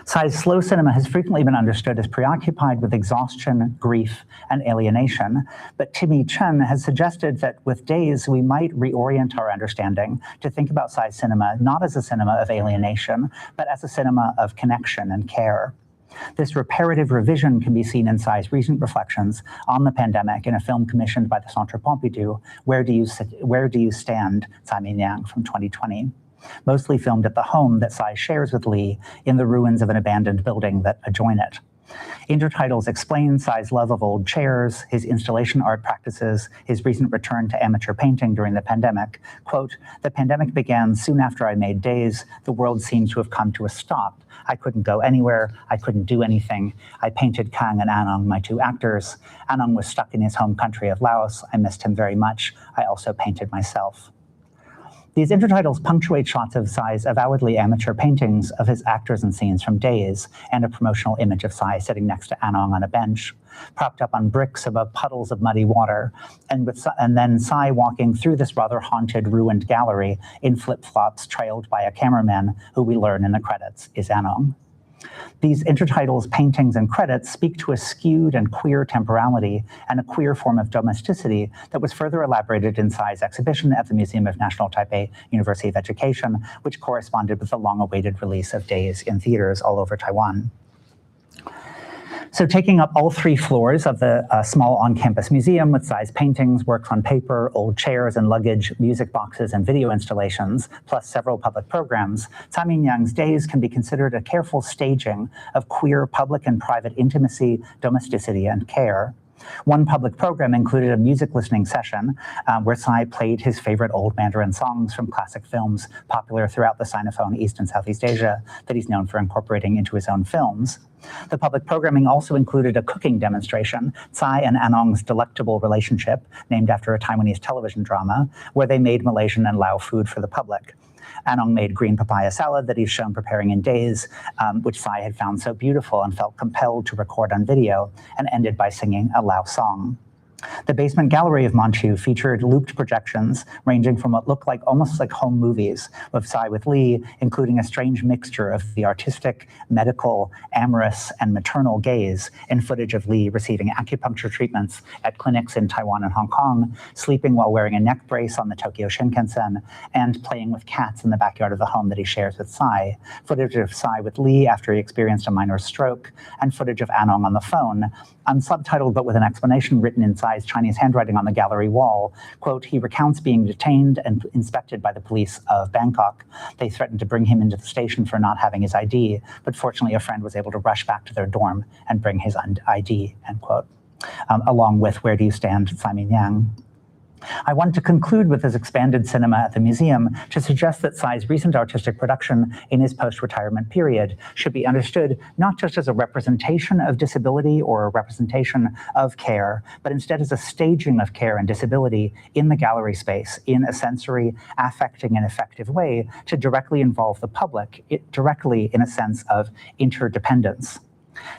Tsai's slow cinema has frequently been understood as preoccupied with exhaustion, grief, and alienation, but Timmy Chen has suggested that with Days, we might reorient our understanding to think about Tsai's cinema not as a cinema of alienation, but as a cinema of connection and care. This reparative revision can be seen in Tsai's recent reflections on the pandemic in a film commissioned by the Centre Pompidou, Where Do You Stand, Tsai Ming-liang, from 2020. Mostly filmed at the home that Tsai shares with Lee in the ruins of an abandoned building that adjoin it. Intertitles explain Tsai's love of old chairs, his installation art practices, his recent return to amateur painting during the pandemic. Quote, the pandemic began soon after I made Days. The world seemed to have come to a stop. I couldn't go anywhere. I couldn't do anything. I painted Kang and Anong, my two actors. Anong was stuck in his home country of Laos. I missed him very much. I also painted myself. These intertitles punctuate shots of Tsai's avowedly amateur paintings of his actors and scenes from Days, and a promotional image of Tsai sitting next to Anong on a bench, propped up on bricks above puddles of muddy water, and then Tsai walking through this rather haunted, ruined gallery in flip-flops, trailed by a cameraman who we learn in the credits is Anong. These intertitles, paintings, and credits speak to a skewed and queer temporality and a queer form of domesticity that was further elaborated in Tsai's exhibition at the Museum of National Taipei University of Education, which corresponded with the long-awaited release of Days in theaters all over Taiwan. So taking up all 3 floors of the small on-campus museum with Tsai's paintings, works on paper, old chairs and luggage, music boxes and video installations, plus several public programs, Tsai Ming-liang's Days can be considered a careful staging of queer public and private intimacy, domesticity, and care. One public program included a music listening session where Tsai played his favorite old Mandarin songs from classic films popular throughout the Sinophone East and Southeast Asia that he's known for incorporating into his own films. The public programming also included a cooking demonstration, Tsai and Anong's delectable relationship, named after a Taiwanese television drama, where they made Malaysian and Lao food for the public. Anong made green papaya salad that he's shown preparing in Days, which Tsai had found so beautiful and felt compelled to record on video, and ended by singing a Lao song. The basement gallery of MoNTUE featured looped projections ranging from what looked like almost like home movies of Tsai with Lee, including a strange mixture of the artistic, medical, amorous, and maternal gaze in footage of Lee receiving acupuncture treatments at clinics in Taiwan and Hong Kong, sleeping while wearing a neck brace on the Tokyo Shinkansen, and playing with cats in the backyard of the home that he shares with Tsai, footage of Tsai with Lee after he experienced a minor stroke, and footage of Anong on the phone, unsubtitled but with an explanation written in Tsai's Chinese handwriting on the gallery wall. Quote, he recounts being detained and inspected by the police of Bangkok. They threatened to bring him into the station for not having his ID, but fortunately a friend was able to rush back to their dorm and bring his ID, end quote. Along with Where Do You Stand, Tsai Ming-liang. I wanted to conclude with his expanded cinema at the museum to suggest that Tsai's recent artistic production in his post-retirement period should be understood not just as a representation of disability or a representation of care, but instead as a staging of care and disability in the gallery space in a sensory, affecting, and effective way to directly involve the public, directly in a sense of interdependence.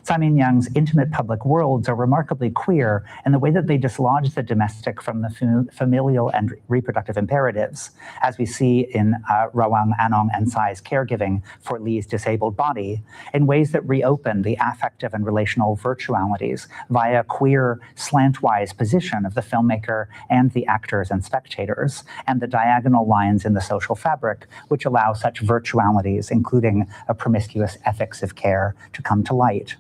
Tsai Ming-liang's intimate public worlds are remarkably queer in the way that they dislodge the domestic from the familial and reproductive imperatives, as we see in Rawang, Anong, and Tsai's caregiving for Lee's disabled body, in ways that reopen the affective and relational virtualities via queer, slantwise position of the filmmaker and the actors and spectators, and the diagonal lines in the social fabric, which allow such virtualities, including a promiscuous ethics of care, to come to light.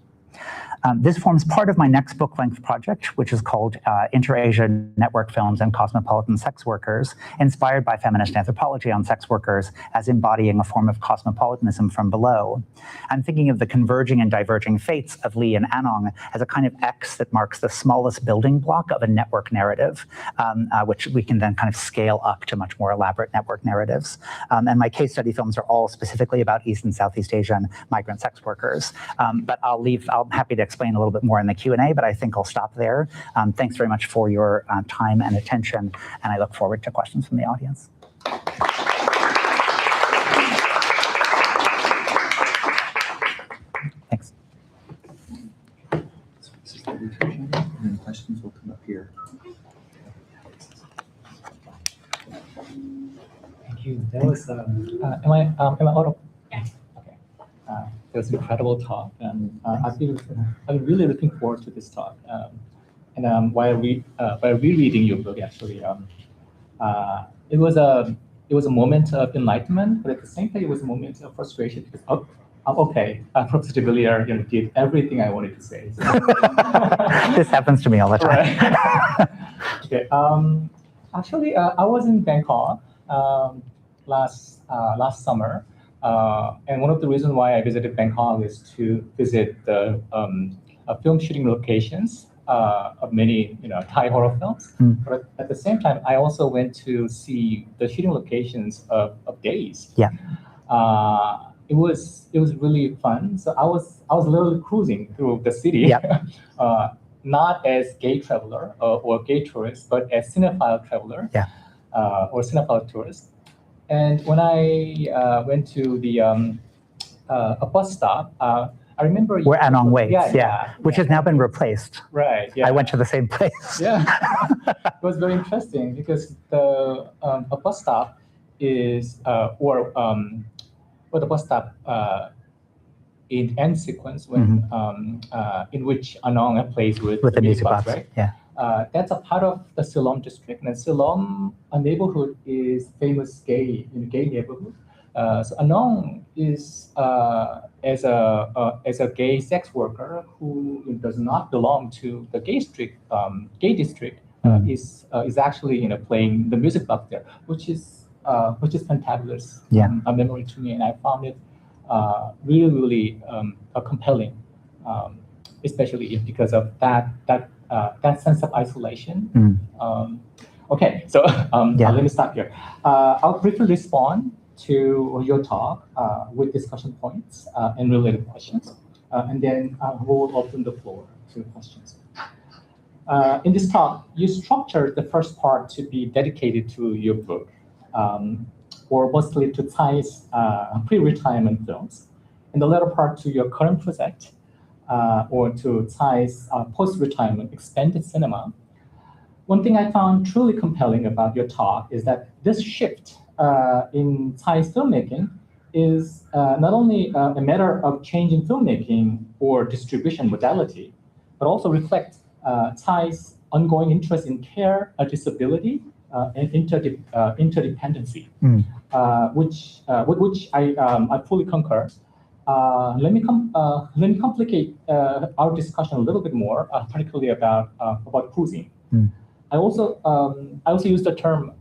This forms part of my next book-length project, which is called Inter-Asia Network Films and Cosmopolitan Sex Workers, inspired by feminist anthropology on sex workers as embodying a form of cosmopolitanism from below. I'm thinking of the converging and diverging fates of Lee and Anong as a kind of X that marks the smallest building block of a network narrative, which we can then kind of scale up to much more elaborate network narratives. And my case study films are all specifically about East and Southeast Asian migrant sex workers. But I'm happy to explain a little bit more in the Q&A, but I think I'll stop there. Thanks very much for your time and attention, and I look forward to questions from the audience. Thanks. So this is the presentation, and then questions will come up here. Thank you. That was, am I audible? Yes. Okay. That was an incredible talk, and I've been really looking forward to this talk. And while rereading your book, actually, it was a moment of enlightenment, but at the same time, it was a moment of frustration because okay, Professor Villiers, did everything I wanted to say. So. This happens to me all the time. Right. Okay. Actually, I was in Bangkok last summer. And one of the reasons why I visited Bangkok is to visit the film shooting locations of many, Thai horror films. But at the same time, I also went to see the shooting locations of Days. Yeah. It was really fun. So I was literally cruising through the city, yeah. Not as gay traveler or gay tourist, but as cinephile traveler, yeah. Or cinephile tourist. And when I went to the a bus stop, I remember where Anong waits, which has now been replaced. Right. Yeah. I went to the same place. Yeah. It was very interesting because the a bus stop is or the bus stop in end sequence when in which Anong plays with the music box, right? Yeah. That's a part of the Siloam district, and Siloam, a neighborhood, is famous gay neighborhood. So Anong is as a gay sex worker who does not belong to the gay district, is actually playing the music box there, which is fantabulous. Yeah. A memory to me, and I found it really compelling, especially because of that sense of isolation. Okay, so let me start here. I'll briefly respond to your talk with discussion points and related questions, and then we'll open the floor to questions. In this talk, you structured the first part to be dedicated to your book, or mostly to Tsai's pre-retirement films, and the latter part to your current project, or to Tsai's post-retirement expanded cinema. One thing I found truly compelling about your talk is that this shift in Thai filmmaking is not only a matter of changing filmmaking or distribution modality, but also reflects Thai's ongoing interest in care, disability, and interdependency, which I fully concur. Let me complicate our discussion a little bit more, particularly about cruising. I also use the term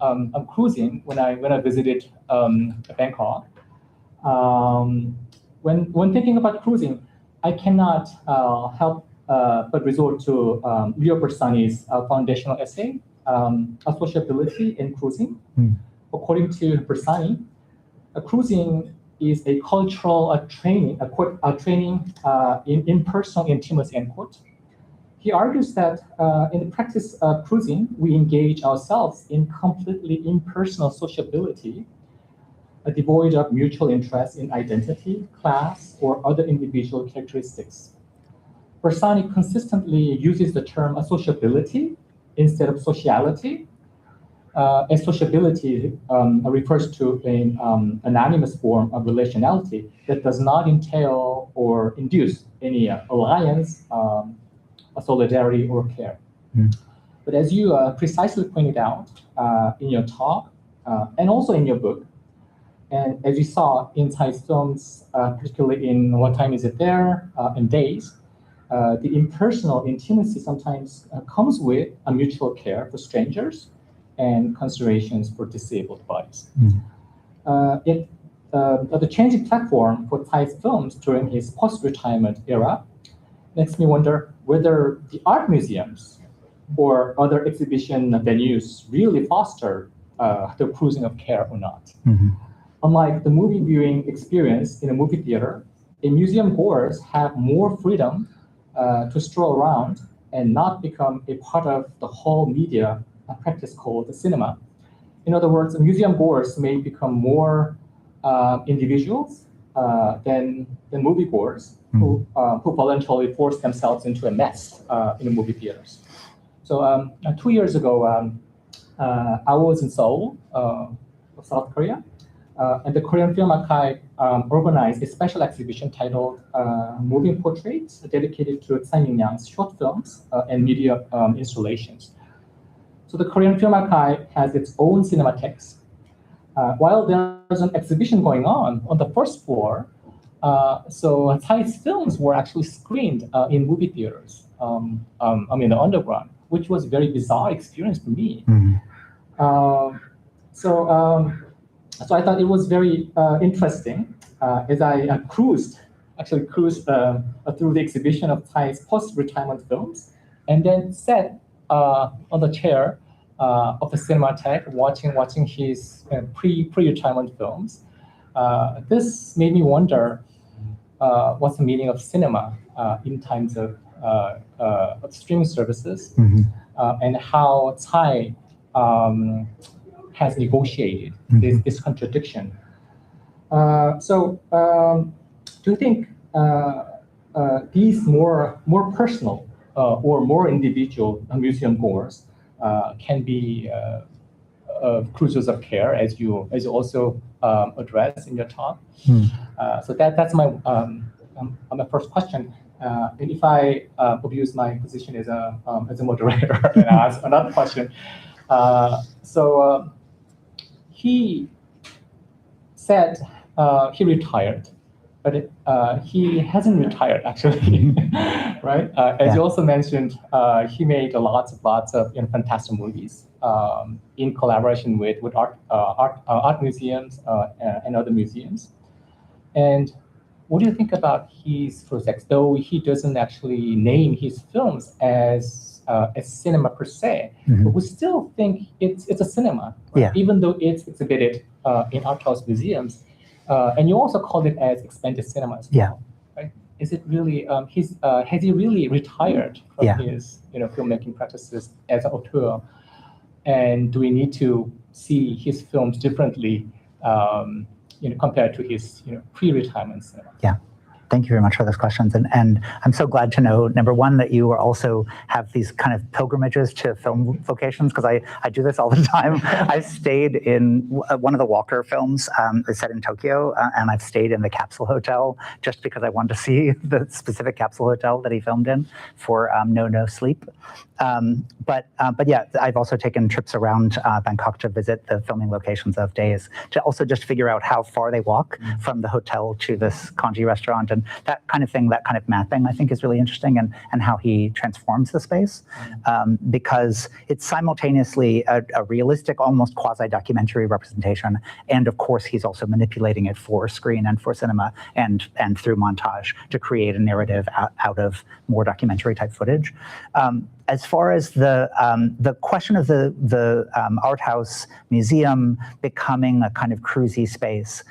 cruising when I visited Bangkok. When thinking about cruising, I cannot help but resort to Leo Bersani's foundational essay, Sociability in Cruising. According to Bersani, cruising is a cultural training in personal intimacy, end quote. He argues that in the practice of cruising, we engage ourselves in completely impersonal sociability, devoid of mutual interest in identity, class, or other individual characteristics. Bersani consistently uses the term sociability instead of sociality. As sociability refers to an anonymous form of relationality that does not entail or induce any alliance, solidarity, or care. But as you precisely pointed out in your talk and also in your book, and as you saw in Thai films, particularly in What Time Is It There and Days, the impersonal intimacy sometimes comes with a mutual care for strangers and considerations for disabled bodies. The changing platform for Thai films during his post-retirement era makes me wonder whether the art museums or other exhibition venues really foster the cruising of care or not. Unlike the movie viewing experience in a movie theater, a museum goers have more freedom to stroll around and not become a part of the whole media practice called the cinema. In other words, museum goers may become more individuals than movie goers who voluntarily force themselves into a mess in the movie theaters. So 2 years ago, I was in Seoul, South Korea, and the Korean Film Archive organized a special exhibition titled Moving Portraits, dedicated to Tsai Ming-liang's short films and media installations. So the Korean Film Archive has its own cinematheques. While there's an exhibition going on the first floor, so Thai films were actually screened in movie theaters, the underground, which was a very bizarre experience for me. So I thought it was very interesting as I cruised through the exhibition of Thai's post-retirement films, and then sat on the chair of the cinematheque watching his pre-retirement films. This made me wonder what's the meaning of cinema in times of streaming services, and how Tsai has negotiated this contradiction. So do you think these more personal or more individual museum goers can be cruisers of care, as you also address in your talk? So that's my first question. And if I abuse my position as a moderator and ask another question, he said he retired, but he hasn't retired actually, right? As you also mentioned, he made lots of fantastic movies in collaboration with art museums and other museums. And what do you think about his projects? Though he doesn't actually name his films as cinema per se, but we still think it's a cinema, right? Even though it's exhibited in art house museums. And you also called it as expanded cinema as well, right? Is it really has he really retired from his filmmaking practices as an auteur? And do we need to see his films differently compared to his pre-retirement cinema? Thank you very much for those questions. And I'm so glad to know, number one, that you also have these kind of pilgrimages to film locations, because I do this all the time. I've stayed in one of the Walker films is set in Tokyo, and I've stayed in the capsule hotel just because I wanted to see the specific capsule hotel that he filmed in for No Sleep. But yeah, I've also taken trips around Bangkok to visit the filming locations of Days, to also just figure out how far they walk from the hotel to this kanji restaurant, and that kind of thing, that kind of mapping, I think is really interesting, and how he transforms the space, because it's simultaneously a realistic, almost quasi-documentary representation, and of course he's also manipulating it for screen and for cinema and through montage to create a narrative out of more documentary type footage. As far as the question of the art house museum becoming a kind of cruisy space,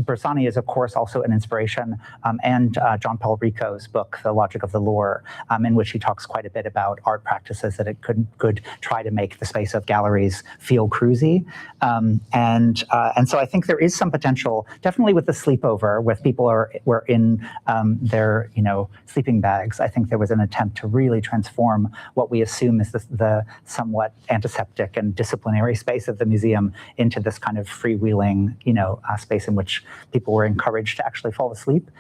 Bersani is of course also an inspiration, and John Paul Rico's book, The Logic of the Lure, in which he talks quite a bit about art practices that it could try to make the space of galleries feel cruisy, and so I think there is some potential, definitely with the sleepover, with people were in their sleeping bags. I think there was an attempt to really transform what we assume is the somewhat antiseptic and disciplinary space of the museum into this kind of freewheeling, space in which people were encouraged to actually fall asleep.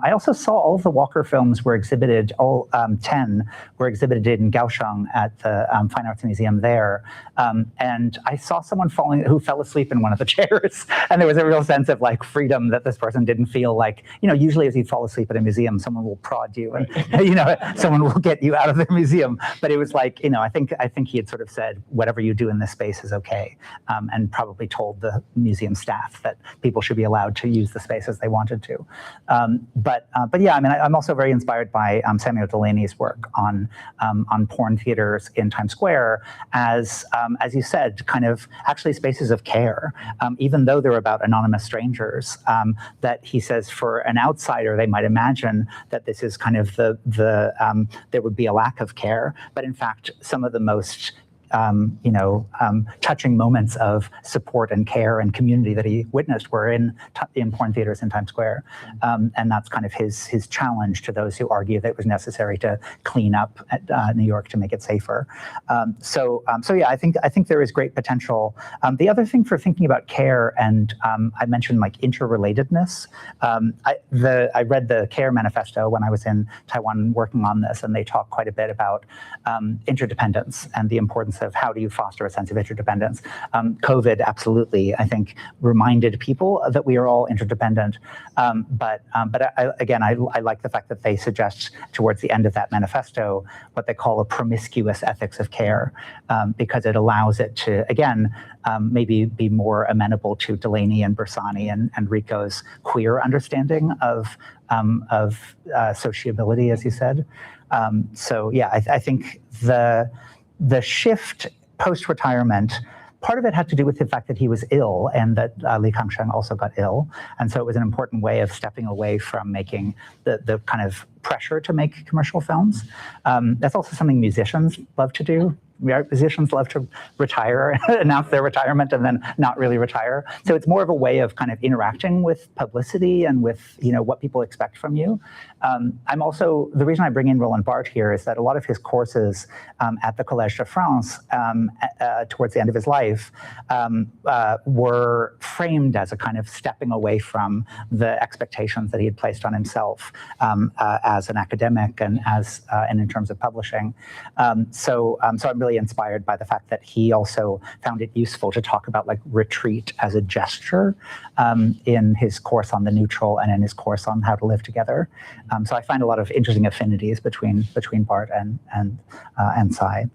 I also saw all of the Walker films were exhibited, all 10 were exhibited in Kaohsiung at the Fine Arts Museum there. And I saw someone who fell asleep in one of the chairs. And there was a real sense of like freedom that this person didn't feel like, usually as you fall asleep at a museum, someone will prod you and, someone will get you out of the museum. But it was like, I think he had sort of said, whatever you do in this space is okay. And probably told the museum staff that people should be allowed to use the space as they wanted to. But yeah, I'm also very inspired by Samuel Delaney's work on porn theaters in Times Square as you said, kind of actually spaces of care, even though they're about anonymous strangers, that he says for an outsider, they might imagine that this is kind of there would be a lack of care, but in fact, some of the most touching moments of support and care and community that he witnessed were in porn theaters in Times Square, and that's kind of his challenge to those who argue that it was necessary to clean up New York to make it safer. So yeah, I think there is great potential. The other thing for thinking about care, and I mentioned like interrelatedness. I read the CARE manifesto when I was in Taiwan working on this, and they talk quite a bit about interdependence and the importance of how do you foster a sense of interdependence. COVID absolutely, I think, reminded people that we are all interdependent. But I like the fact that they suggest towards the end of that manifesto what they call a promiscuous ethics of care, because it allows it to, again, maybe be more amenable to Delaney and Bersani and Rico's queer understanding of sociability, as you said. So yeah, I think the shift post-retirement, part of it had to do with the fact that he was ill and that Li Kangsheng also got ill. And so it was an important way of stepping away from making the kind of pressure to make commercial films. That's also something musicians love to do. Musicians love to retire, announce their retirement, and then not really retire. So it's more of a way of kind of interacting with publicity and with what people expect from you. I'm also, the reason I bring in Roland Barthes here is that a lot of his courses at the Collège de France towards the end of his life were framed as a kind of stepping away from the expectations that he had placed on himself as an academic and in terms of publishing. So I'm really inspired by the fact that he also found it useful to talk about like retreat as a gesture in his course on the neutral and in his course on how to live together. So I find a lot of interesting affinities between Barthes and Tsai.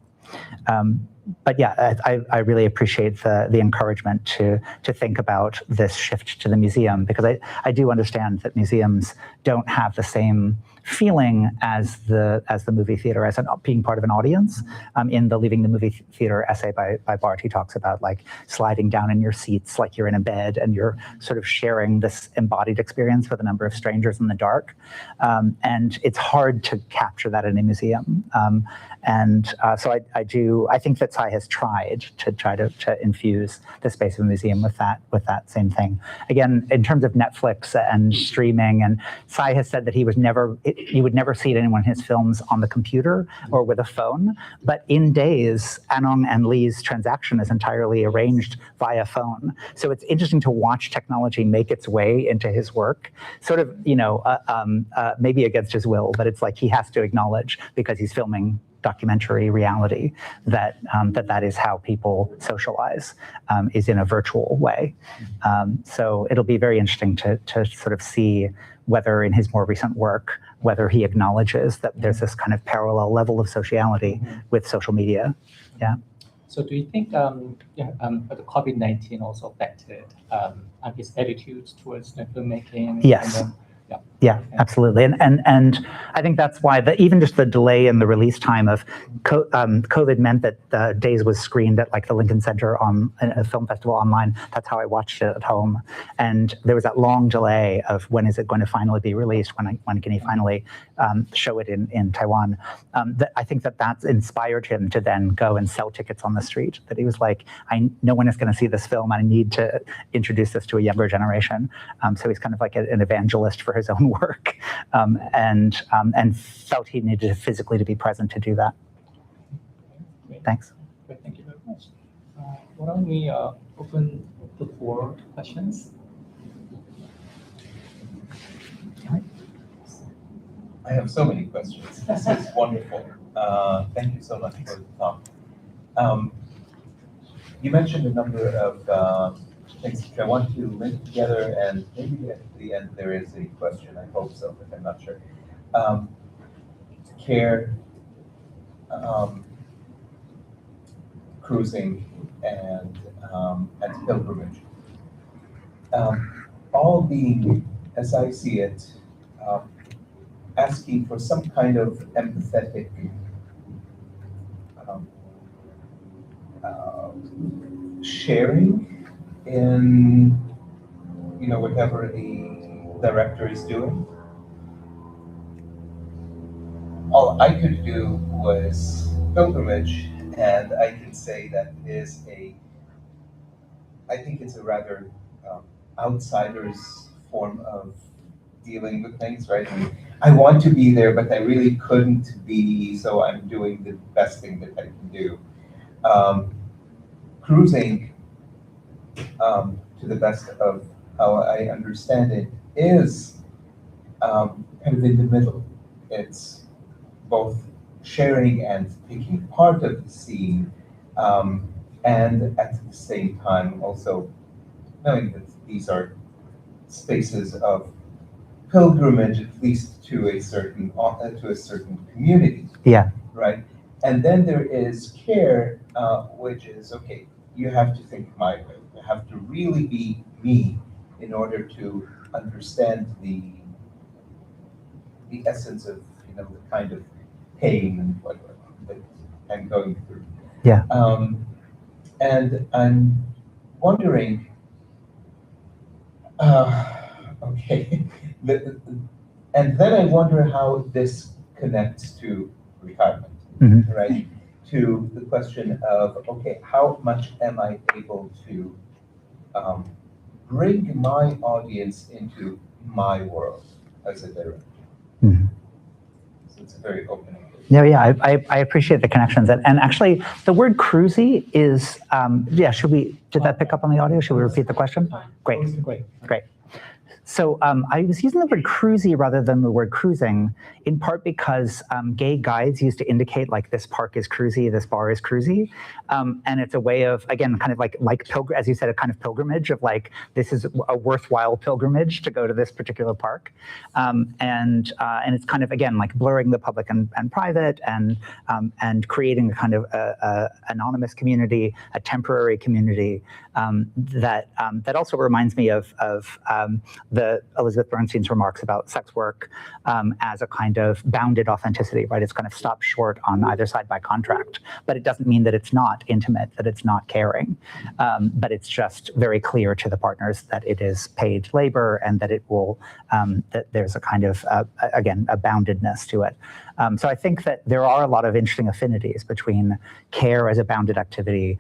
But yeah, I really appreciate the encouragement to think about this shift to the museum, because I do understand that museums don't have the same feeling as the movie theater, as being part of an audience. In the Leaving the Movie Theater essay by Barthes, he talks about like sliding down in your seats like you're in a bed and you're sort of sharing this embodied experience with a number of strangers in the dark. And it's hard to capture that in a museum. So I think that Tsai has tried to infuse the space of a museum with that same thing. Again, in terms of Netflix and streaming, and Tsai has said that you would never see anyone in his films on the computer or with a phone, but in Days, Anong and Lee's transaction is entirely arranged via phone. So it's interesting to watch technology make its way into his work, sort of, maybe against his will, but it's like he has to acknowledge, because he's filming documentary reality, that that is how people socialize, is in a virtual way. So it'll be very interesting to sort of see whether in his more recent work, whether he acknowledges that there's this kind of parallel level of sociality with social media. Yeah. So do you think the COVID-19 also affected his attitudes towards filmmaking? Yes. Yeah, absolutely. And I think that's why even just the delay in the release time of COVID meant that Days was screened at like the Lincoln Center on a film festival online. That's how I watched it at home. And there was that long delay of when is it going to finally be released? When can he finally show it in Taiwan? I think that's inspired him to then go and sell tickets on the street. That he was like, no one is going to see this film. I need to introduce this to a younger generation. So he's kind of like an evangelist for his own work, and felt he needed physically to be present to do that. Great. Thanks. Great, thank you very much. Why don't we open the floor to questions? I have so many questions. This is wonderful. Thank you so much for the talk. You mentioned a number of things which I want to link together, and maybe at the end there is a question. I hope so, but I'm not sure. Care, cruising, and pilgrimage. All being, as I see it, asking for some kind of empathetic sharing in whatever the director is doing. All I could do was pilgrimage, and I can say that I think it's a rather outsider's form of dealing with things, right? I want to be there, but I really couldn't be, so I'm doing the best thing that I can do. Cruising, to the best of how I understand it, is kind of in the middle. It's both sharing and taking part of the scene, and at the same time also knowing that these are spaces of pilgrimage, at least to a certain community. Yeah. Right. And then there is care, which is okay. You have to think my way. You have to really be me in order to understand the essence of the kind of pain and whatever that I'm going through. Yeah. And I'm wondering. Okay. And then I wonder how this connects to retirement, right? To the question of, okay, how much am I able to bring my audience into my world as a director? So it's a very open. Yeah, I appreciate the connections. And actually, the word cruisy is, did that pick up on the audio? Should we repeat the question? Great. So I was using the word cruisy rather than the word cruising, in part because gay guides used to indicate like this park is cruisy, this bar is cruisy. And it's a way of, again, kind of like as you said, a kind of pilgrimage of like, this is a worthwhile pilgrimage to go to this particular park. And it's kind of, again, like blurring the public and private, and creating a kind of anonymous community, a temporary community, that also reminds me of the Elizabeth Bernstein's remarks about sex work as a kind of bounded authenticity, right? It's kind of stopped short on either side by contract, but it doesn't mean that it's not intimate, that it's not caring, but it's just very clear to the partners that it is paid labor and that it will, that there's a kind of, again, a boundedness to it. So I think that there are a lot of interesting affinities between care as a bounded activity,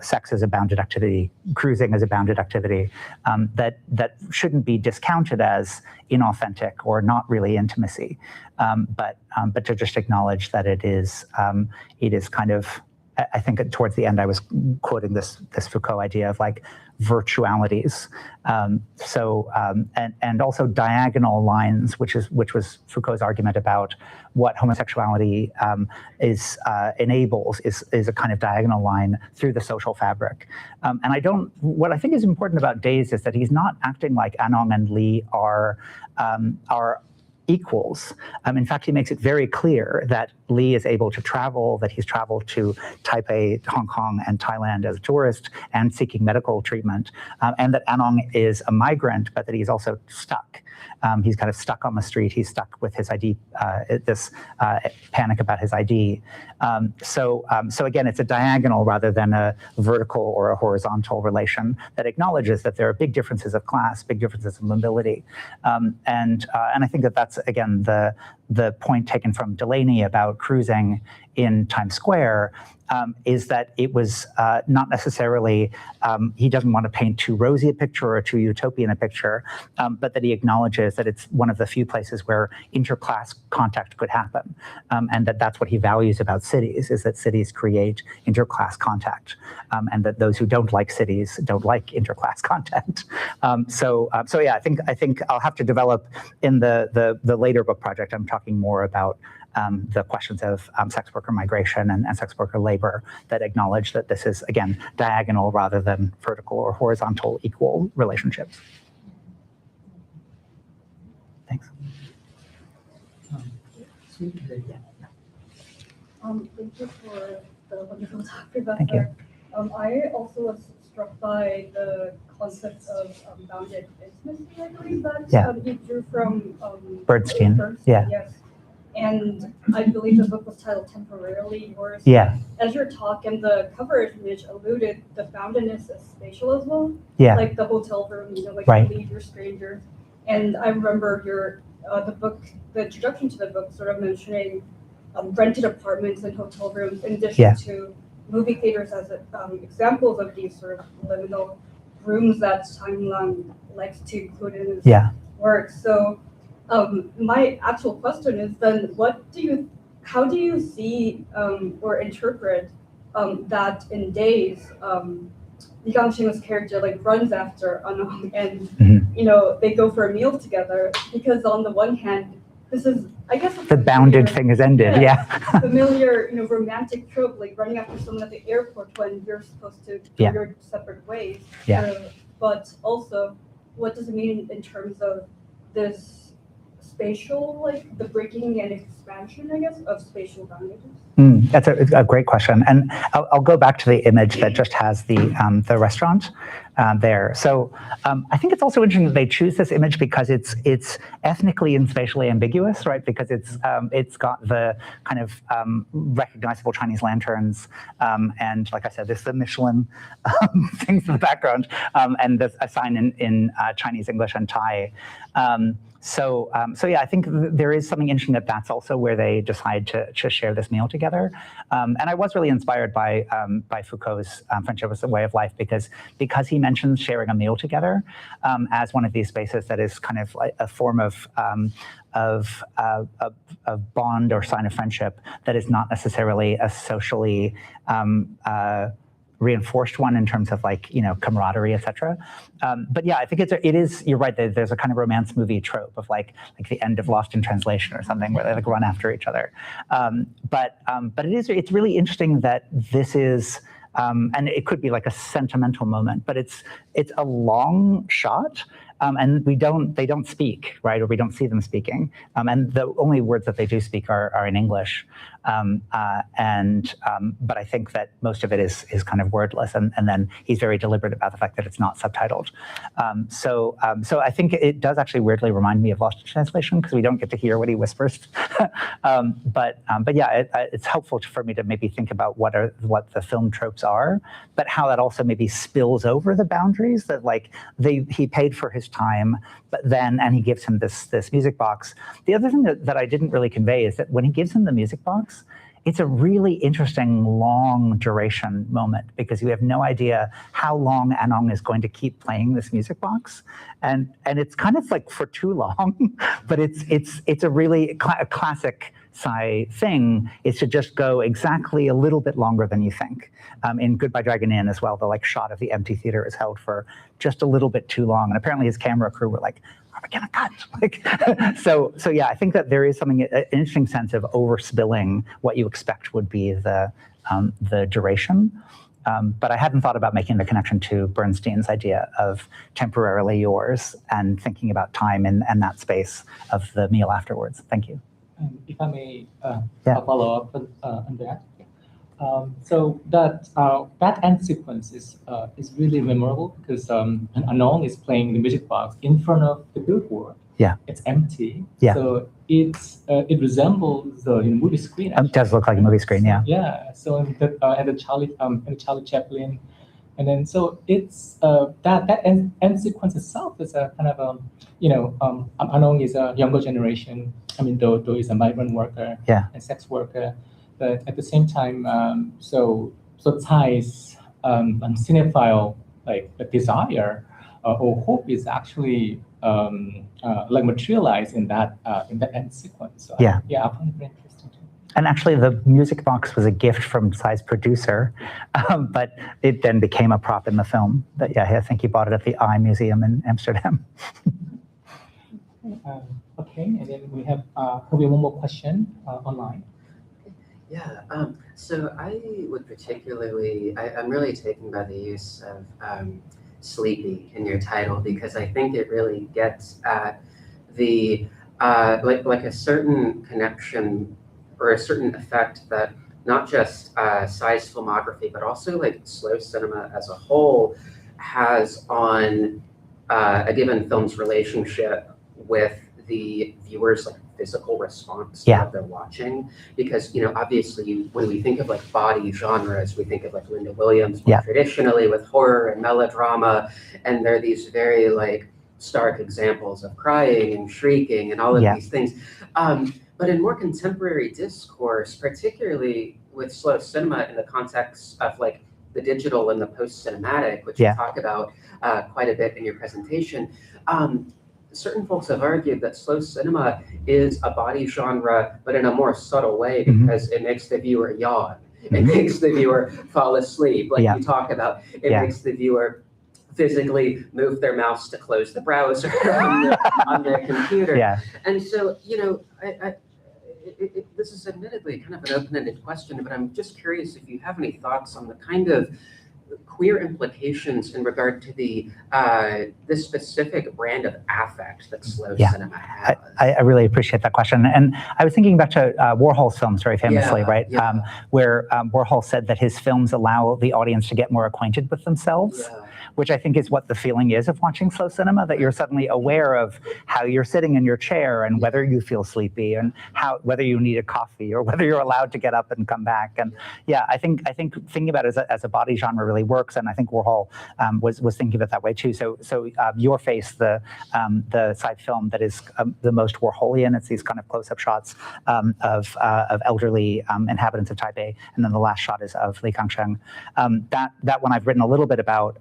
sex as a bounded activity, cruising as a bounded activity, that shouldn't be discounted as inauthentic or not really intimacy, but to just acknowledge that it is kind of, I think towards the end I was quoting this Foucault idea of like virtualities, and also diagonal lines, which was Foucault's argument about what homosexuality enables is a kind of diagonal line through the social fabric. And what I think is important about Days is that he's not acting like Anong and Lee are equals. In fact, he makes it very clear that Lee is able to travel, that he's traveled to Taipei, Hong Kong, and Thailand as a tourist and seeking medical treatment, and that Anong is a migrant, but that he's also stuck. He's kind of stuck on the street. He's stuck with his ID, this panic about his ID. So again, it's a diagonal rather than a vertical or a horizontal relation that acknowledges that there are big differences of class, big differences of mobility. And I think that that's, again, the point taken from Delaney about cruising in Times Square, is that it was not necessarily, he doesn't want to paint too rosy a picture or too utopian a picture, but that he acknowledges that it's one of the few places where interclass contact could happen, and that's what he values about cities, is that cities create interclass contact, and that those who don't like cities don't like interclass contact. So yeah, I think I'll have to develop in the later book project. I'm talking more about the questions of sex worker migration and sex worker labor that acknowledge that this is, again, diagonal rather than vertical or horizontal equal relationships. Thanks. Thank you for the wonderful talk, Professor. Thank you. I also was struck by the concept of bounded intimacy, I believe that you drew from Bernstein. Yeah. Yes. And I believe the book was titled Temporarily Yours. Yeah. As your talk and the cover image alluded, the boundedness is spatial as well. Yeah. Like the hotel room, like right. You leave your stranger. And I remember your the introduction to the book sort of mentioning rented apartments and hotel rooms in addition to movie theaters as examples of these sort of liminal rooms that Tsai Ming-liang likes to include in his work. So my actual question is then, how do you see or interpret that in Days, Li Gangxing's character like runs after Anong and they go for a meal together, because on the one hand, this is, I guess, the bounded thing has ended. Familiar, romantic trope, like running after someone at the airport when you're supposed to go your separate ways. But also, what does it mean in terms of this spatial, like the breaking and expansion, I guess, of spatial boundaries? That's a great question, and I'll go back to the image that just has the restaurant there. So I think it's also interesting that they choose this image because it's ethnically and spatially ambiguous, right? Because it's got the kind of recognizable Chinese lanterns, and like I said, there's the Michelin things in the background, and there's a sign in Chinese, English, and Thai. So yeah, I think there is something interesting that's also where they decide to share this meal together. And I was really inspired by Foucault's Friendship as a Way of Life because he mentions sharing a meal together as one of these spaces that is kind of like a form of bond or sign of friendship that is not necessarily a socially reinforced one in terms of like, camaraderie, etc. But yeah, I think it is, you're right, there's a kind of romance movie trope of like the end of Lost in Translation or something where they like run after each other. But it's really interesting that this is, and it could be like a sentimental moment, but it's a long shot and they don't speak, right? Or we don't see them speaking. And the only words that they do speak are in English. But I think that most of it is kind of wordless, and then he's very deliberate about the fact that it's not subtitled. So I think it does actually weirdly remind me of Lost in Translation, because we don't get to hear what he whispers. But yeah, it's helpful for me to maybe think about what the film tropes are, but how that also maybe spills over the boundaries, that like he paid for his time, and he gives him this music box. The other thing that I didn't really convey is that when he gives him the music box, it's a really interesting long duration moment, because you have no idea how long Anong is going to keep playing this music box, and it's kind of like for too long, but it's a really classic Tsai thing, is to just go exactly a little bit longer than you think. In Goodbye Dragon Inn as well, the like shot of the empty theater is held for just a little bit too long, and apparently his camera crew were like, "Are we gonna cut?" Like, so yeah, I think that there is an interesting sense of overspilling what you expect would be the duration. But I hadn't thought about making the connection to Bernstein's idea of temporarily yours and thinking about time and that space of the meal afterwards. Thank you. If I may Yeah. follow up on that. So that end sequence is really memorable, because Anong is playing the music box in front of the billboard. Yeah. It's empty. Yeah. So it resembles the movie screen. It does look like a movie screen, yeah. Yeah. So and the Charlie Chaplin, and then so it's that end sequence itself is a kind of Anong is a younger generation. I mean, though he's a migrant worker, Yeah. and sex worker, but at the same time, so Tsai's cinephile like a desire or hope is actually like materialized in that end sequence. So Yeah. I found it very interesting too. And actually, the music box was a gift from Tsai's producer, but it then became a prop in the film. But yeah, I think he bought it at the Eye Museum in Amsterdam. Okay, and then we have probably one more question online. Yeah, so I would particularly, I'm really taken by the use of sleepy in your title, because I think it really gets at the, like a certain connection or a certain effect that not just Tsai's filmography, but also like slow cinema as a whole has on a given film's relationship with the viewer's like physical response to what they're watching. Because obviously when we think of like body genres, we think of like Linda Williams more traditionally with horror and melodrama, and there are these very like stark examples of crying and shrieking and all of these things. But in more contemporary discourse, particularly with slow cinema in the context of like the digital and the post-cinematic, which you talk about quite a bit in your presentation, certain folks have argued that slow cinema is a body genre, but in a more subtle way, because it makes the viewer yawn. It makes the viewer fall asleep. Like you talk about, it makes the viewer physically move their mouse to close the browser on their computer. And so, this is admittedly kind of an open-ended question, but I'm just curious if you have any thoughts on the kind of queer implications in regard to the this specific brand of affect that slow cinema has. I really appreciate that question. And I was thinking back to Warhol's films very famously, right? Where Warhol said that his films allow the audience to get more acquainted with themselves. Which I think is what the feeling is of watching slow cinema, that you're suddenly aware of how you're sitting in your chair and whether you feel sleepy and whether you need a coffee or whether you're allowed to get up and come back. And yeah, I think thinking about it as a body genre really works, and I think Warhol was thinking of it that way too. So Your Face, the side film that is the most Warholian, it's these kind of close-up shots of elderly inhabitants of Taipei, and then the last shot is of Li Kangsheng. That one I've written a little bit about.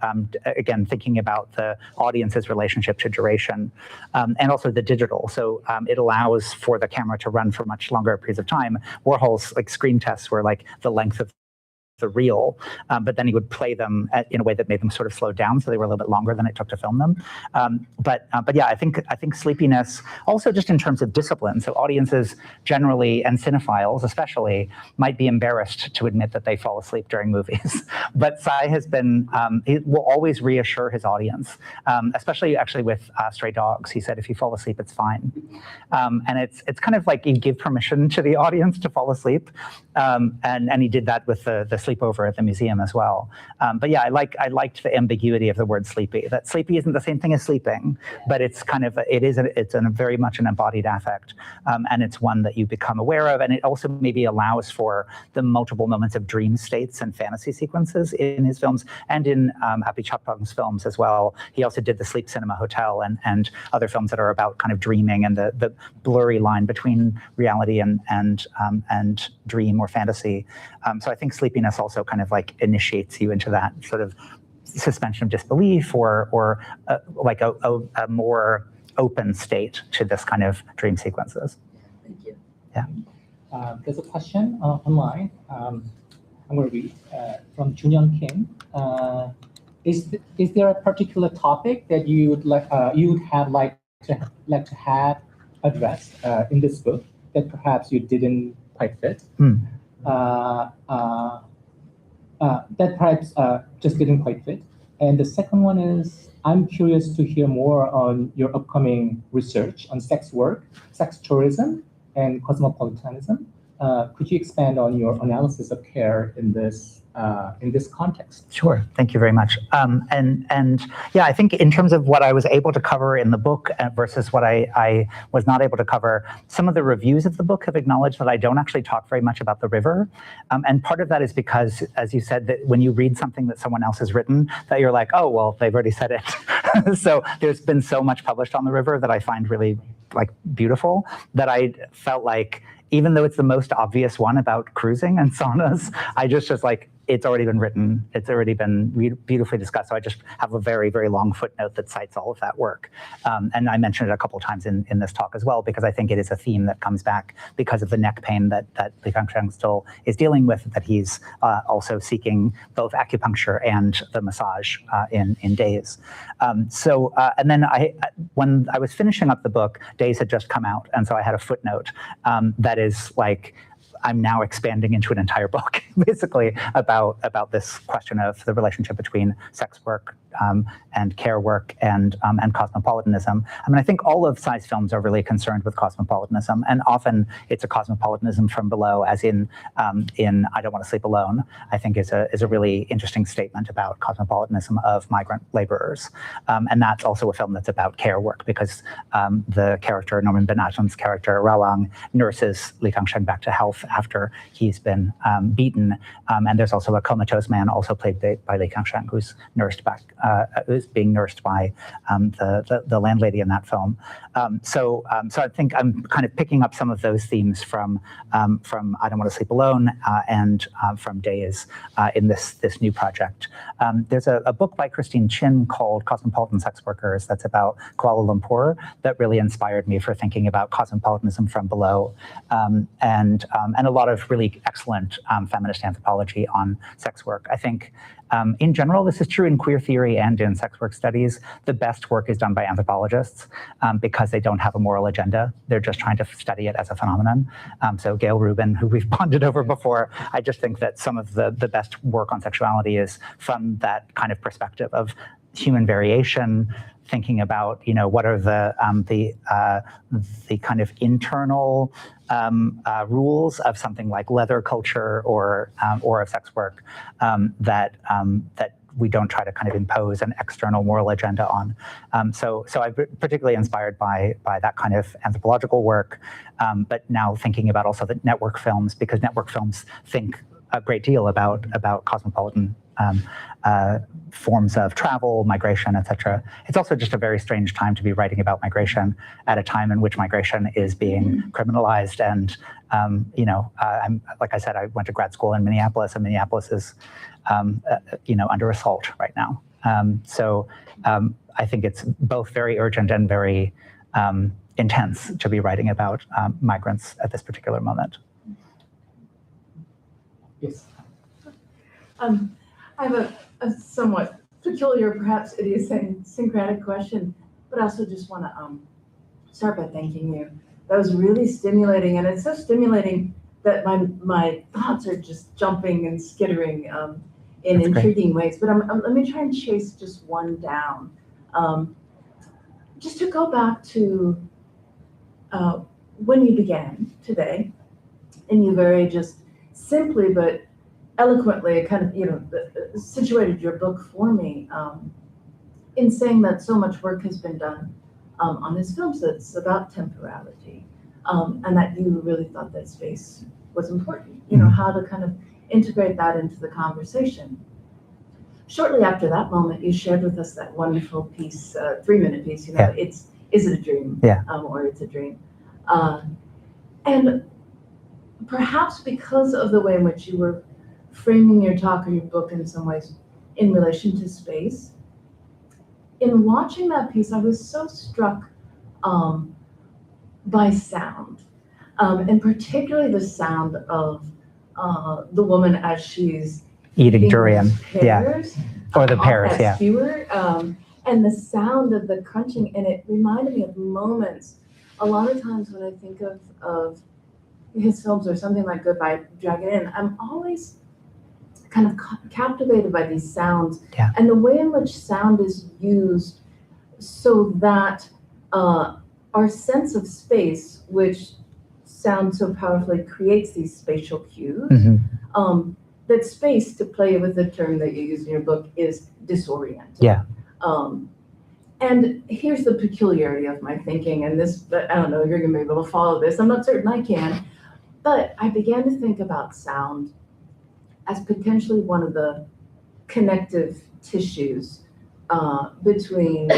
Again, thinking about the audience's relationship to duration, and also the digital. So it allows for the camera to run for much longer periods of time. Warhol's like screen tests were like the length of the reel, but then he would play them in a way that made them sort of slow down, so they were a little bit longer than it took to film them. But yeah, I think sleepiness, also just in terms of discipline, so audiences generally, and cinephiles especially, might be embarrassed to admit that they fall asleep during movies. But Tsai has been, he will always reassure his audience, especially actually with Stray Dogs. He said, if you fall asleep, it's fine. And it's kind of like you give permission to the audience to fall asleep. And he did that with the sleepover at the museum as well. But yeah, I liked the ambiguity of the word sleepy, that sleepy isn't the same thing as sleeping, but it's kind of, it's very much an embodied affect. And it's one that you become aware of. And it also maybe allows for the multiple moments of dream states and fantasy sequences in his films, and in Apichatpong's films as well. He also did the Sleep Cinema Hotel and other films that are about kind of dreaming and the blurry line between reality and dream or fantasy. So I think sleepiness also kind of like initiates you into that sort of suspension of disbelief, or like a more open state to this kind of dream sequences. Thank you. Yeah. There's a question online. I'm going to read from Junyoung Kim. Is there a particular topic that you would like to have addressed in this book that perhaps you didn't quite fit? That perhaps just didn't quite fit. And the second one is, I'm curious to hear more on your upcoming research on sex work, sex tourism, and cosmopolitanism. Could you expand on your analysis of care in this context? Sure, thank you very much. And yeah, I think in terms of what I was able to cover in the book versus what I was not able to cover, some of the reviews of the book have acknowledged that I don't actually talk very much about the river. And part of that is because, as you said, that when you read something that someone else has written, that you're like, oh, well, they've already said it. So there's been so much published on the river that I find really like beautiful, that I felt like, even though it's the most obvious one about cruising and saunas, I just like, it's already been written, it's already been beautifully discussed. So I just have a very, very long footnote that cites all of that work. And I mentioned it a couple of times in this talk as well, because I think it is a theme that comes back because of the neck pain that Li Kangsheng still is dealing with, that he's also seeking both acupuncture and the massage in Days. And then when I was finishing up the book, Days had just come out. And so I had a footnote that is like, I'm now expanding into an entire book, basically, about this question of the relationship between sex work and care work and cosmopolitanism. I mean, I think all of Tsai's films are really concerned with cosmopolitanism, and often it's a cosmopolitanism from below, as in I Don't Want to Sleep Alone, I think is a really interesting statement about cosmopolitanism of migrant laborers. And that's also a film that's about care work, because the character, Norman Benatem's character, Rawang, nurses Li Kangsheng back to health after he's been beaten. And there's also a comatose man, also played by Li Kangsheng, who's being nursed by the landlady in that film. So I think I'm kind of picking up some of those themes from I Don't Want to Sleep Alone and from Days in this new project. There's a book by Christine Chin called Cosmopolitan Sex Workers that's about Kuala Lumpur that really inspired me for thinking about cosmopolitanism from below, and a lot of really excellent feminist anthropology on sex work. I think in general, this is true in queer theory and in sex work studies. The best work is done by anthropologists because they don't have a moral agenda. They're just trying to study it as a phenomenon. So Gail Rubin, who we've bonded over before, I just think that some of the best work on sexuality is from that kind of perspective of human variation, thinking about, what are the kind of internal rules of something like leather culture or of sex work that we don't try to kind of impose an external moral agenda on. So I'm particularly inspired by that kind of anthropological work, but now thinking about also the network films, because network films think a great deal about cosmopolitan forms of travel, migration, etc. It's also just a very strange time to be writing about migration at a time in which migration is being criminalized. And I'm, like I said, I went to grad school in Minneapolis, and Minneapolis is under assault right now. So I think it's both very urgent and very intense to be writing about migrants at this particular moment. Yes. I have a somewhat peculiar, perhaps idiosyncratic question, but I also just want to start by thanking you. That was really stimulating, and it's so stimulating that my thoughts are just jumping and skittering in That's intriguing ways. But let me try and chase just one down. Just to go back to when you began today, and you very just simply but eloquently kind of, situated your book for me in saying that so much work has been done on his films that's about temporality, and that you really thought that space was important, how to kind of integrate that into the conversation. Shortly after that moment, you shared with us that wonderful piece, 3-minute piece, Is it a dream? Yeah. Or It's a Dream. And perhaps because of the way in which you were framing your talk or your book in some ways in relation to space, in watching that piece, I was so struck by sound, and particularly the sound of the woman as she's Eating durian, pears, or the pears, as skewer, and the sound of the crunching, and it reminded me of moments. A lot of times when I think of his films or something like Goodbye Dragon Inn, I'm always kind of captivated by these sounds, and the way in which sound is used so that our sense of space, which sound so powerfully creates these spatial cues, that space, to play with the term that you use in your book, is disoriented. Yeah. And here's the peculiarity of my thinking, and this, I don't know if you're gonna be able to follow this, I'm not certain I can, but I began to think about sound as potentially one of the connective tissues between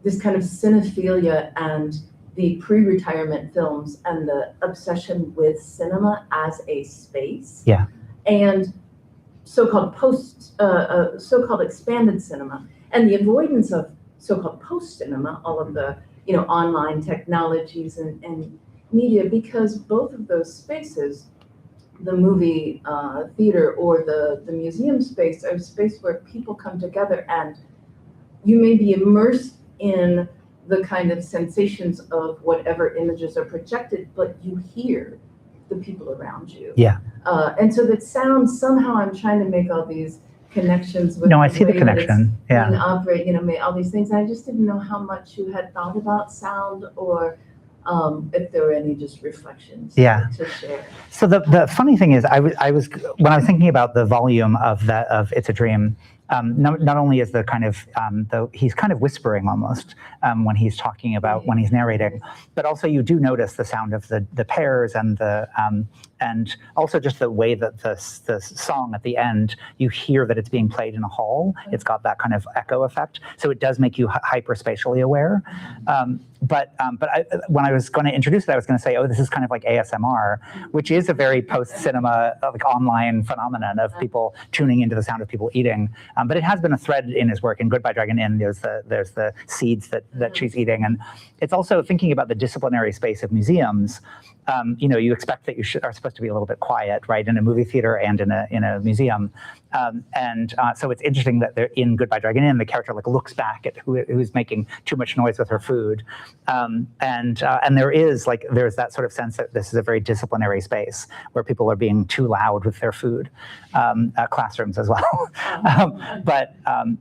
this kind of cinephilia and the pre-retirement films and the obsession with cinema as a space. Yeah. And so-called so-called expanded cinema, and the avoidance of so-called post-cinema, all of the online technologies and media, because both of those spaces, the movie theater or the museum space, are a space where people come together, and you may be immersed in the kind of sensations of whatever images are projected, but you hear the people around you. Yeah. And so that sound, somehow I'm trying to make all these connections with I see the connection. Yeah. being operate, all these things. I just didn't know how much you had thought about sound, or if there were any just reflections to share. So the funny thing is, I was when I was thinking about the volume of It's a Dream, not only is the kind of he's kind of whispering almost when he's talking about, when he's narrating, but also you do notice the sound of the pears and and also just the way that the song at the end, you hear that it's being played in a hall. It's got that kind of echo effect, so it does make you hyperspatially aware. But when I was going to introduce it, I was going to say, oh, this is kind of like ASMR, which is a very post-cinema like online phenomenon of people tuning into the sound of people eating. But it has been a thread in his work. In Goodbye Dragon Inn, there's the seeds that she's eating, and it's also thinking about the disciplinary space of museums. You expect that you are supposed to be a little bit quiet, right, in a movie theater and in a museum, so it's interesting that they're in Goodbye Dragon Inn, the character looks back at who's making too much noise with her food, and there's that sort of sense that this is a very disciplinary space where people are being too loud with their food, classrooms as well. But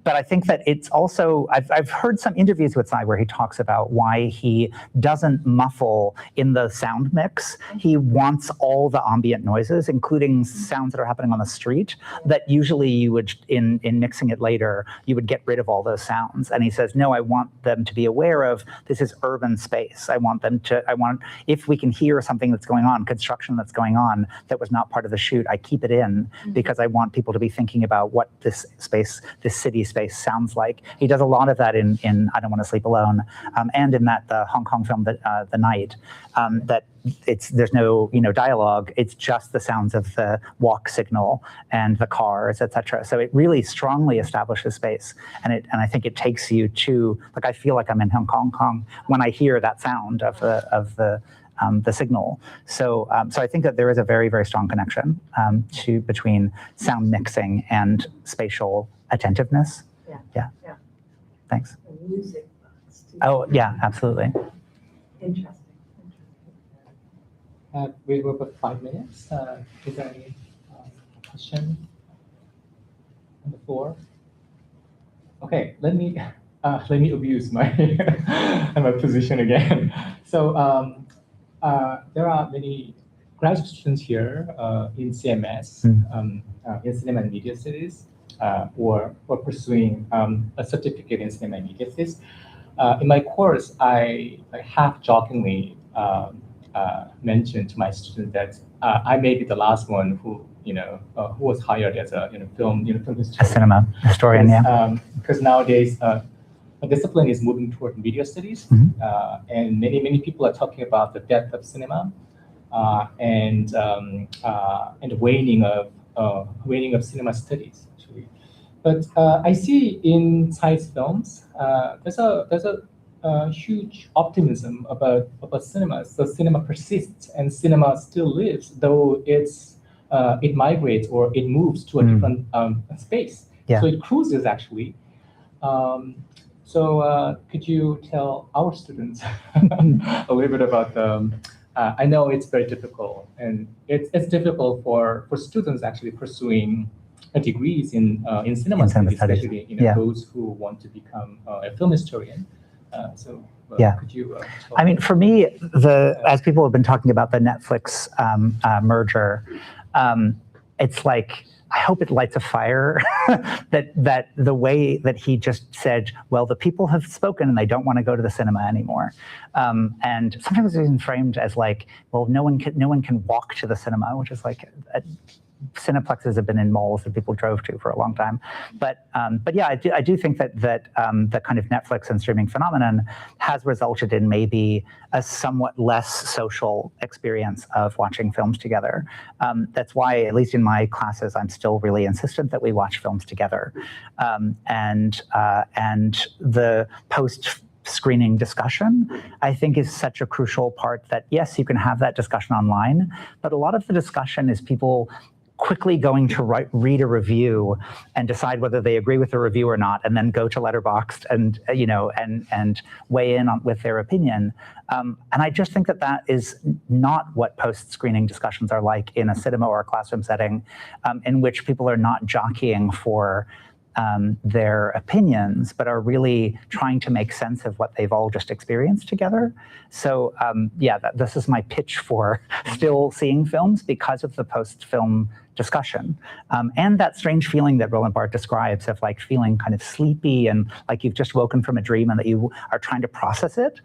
I think that it's also, I've heard some interviews with Tsai where he talks about why he doesn't muffle in the sound mix. He wants all the ambient noises, including sounds that are happening on the street, that usually you would, in mixing it later, you would get rid of all those sounds. And he says, no, I want them to be aware of, this is urban space. I want, if we can hear something that's going on, construction that's going on, that was not part of the shoot, I keep it in, because I want people to be thinking about what this space, this city space sounds like. He does a lot of that in I Don't Want to Sleep Alone, and in the Hong Kong film, The Night, that there's no dialogue. It's just the sounds of the walk signal and the cars, etc. So it really strongly establishes space, and I think it takes you to, I feel like I'm in Hong Kong when I hear that sound of the the signal. So I think that there is a very, very strong connection between sound mixing and spatial attentiveness. Yeah. Thanks. And music books too. Oh, yeah, absolutely. Interesting. We have about 5 minutes. Is there any question on the floor? Okay, let me abuse my my position again. So there are many graduate students here in CMS, in Cinema and Media Studies, or pursuing a certificate in Cinema and Media Studies. In my course, I half jokingly mentioned to my student that I may be the last one who was hired as a film historian. A cinema historian, yeah. Because nowadays a discipline is moving toward media studies, and many people are talking about the death of cinema and waning of cinema studies actually. But I see in Tsai's films there's a huge optimism about cinema. So cinema persists and cinema still lives, though it migrates or it moves to a different space. Yeah. So it cruises actually. So could you tell our students a little bit about I know it's very difficult, and it's difficult for students actually pursuing degrees in cinema studies, especially those who want to become a film historian. Could you? I mean, for me, as people have been talking about the Netflix merger, it's like, I hope it lights a fire that the way that he just said, well, the people have spoken and they don't want to go to the cinema anymore. And sometimes it's even framed as like, well, no one can walk to the cinema, which is like, cineplexes have been in malls that people drove to for a long time. But yeah, I do think that the kind of Netflix and streaming phenomenon has resulted in maybe a somewhat less social experience of watching films together. That's why, at least in my classes, I'm still really insistent that we watch films together. And the post-screening discussion, I think, is such a crucial part that, yes, you can have that discussion online, but a lot of the discussion is people quickly going to read a review and decide whether they agree with the review or not, and then go to Letterboxd and and weigh in with their opinion. And I just think that is not what post-screening discussions are like in a cinema or a classroom setting, in which people are not jockeying for their opinions, but are really trying to make sense of what they've all just experienced together. So yeah, this is my pitch for still seeing films because of the post-film discussion. And that strange feeling that Roland Barthes describes of like feeling kind of sleepy and like you've just woken from a dream and that you are trying to process it,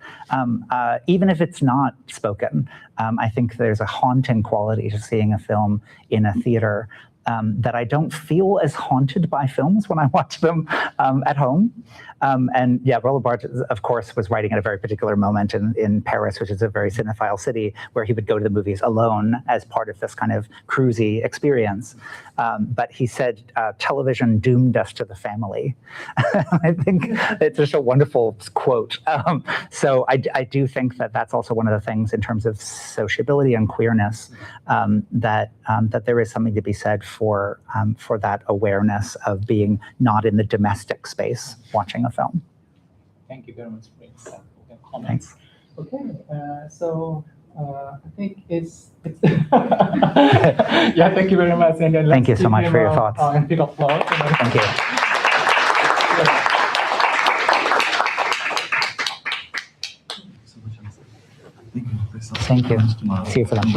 even if it's not spoken. I think there's a haunting quality to seeing a film in a theater that I don't feel as haunted by films when I watch them at home. And yeah, Roland Barthes, of course, was writing at a very particular moment in Paris, which is a very cinephile city, where he would go to the movies alone as part of this kind of cruisy experience. But he said, television doomed us to the family. I think it's just a wonderful quote. So I do think that that's also one of the things in terms of sociability and queerness, that there is something to be said for that awareness of being not in the domestic space watching a film. Thank you very much for your comments. Thanks. Okay, so I think it's yeah. Thank you very much, and then thank you so much for your thoughts. And big applause. Thank you. Thank you. See you for lunch.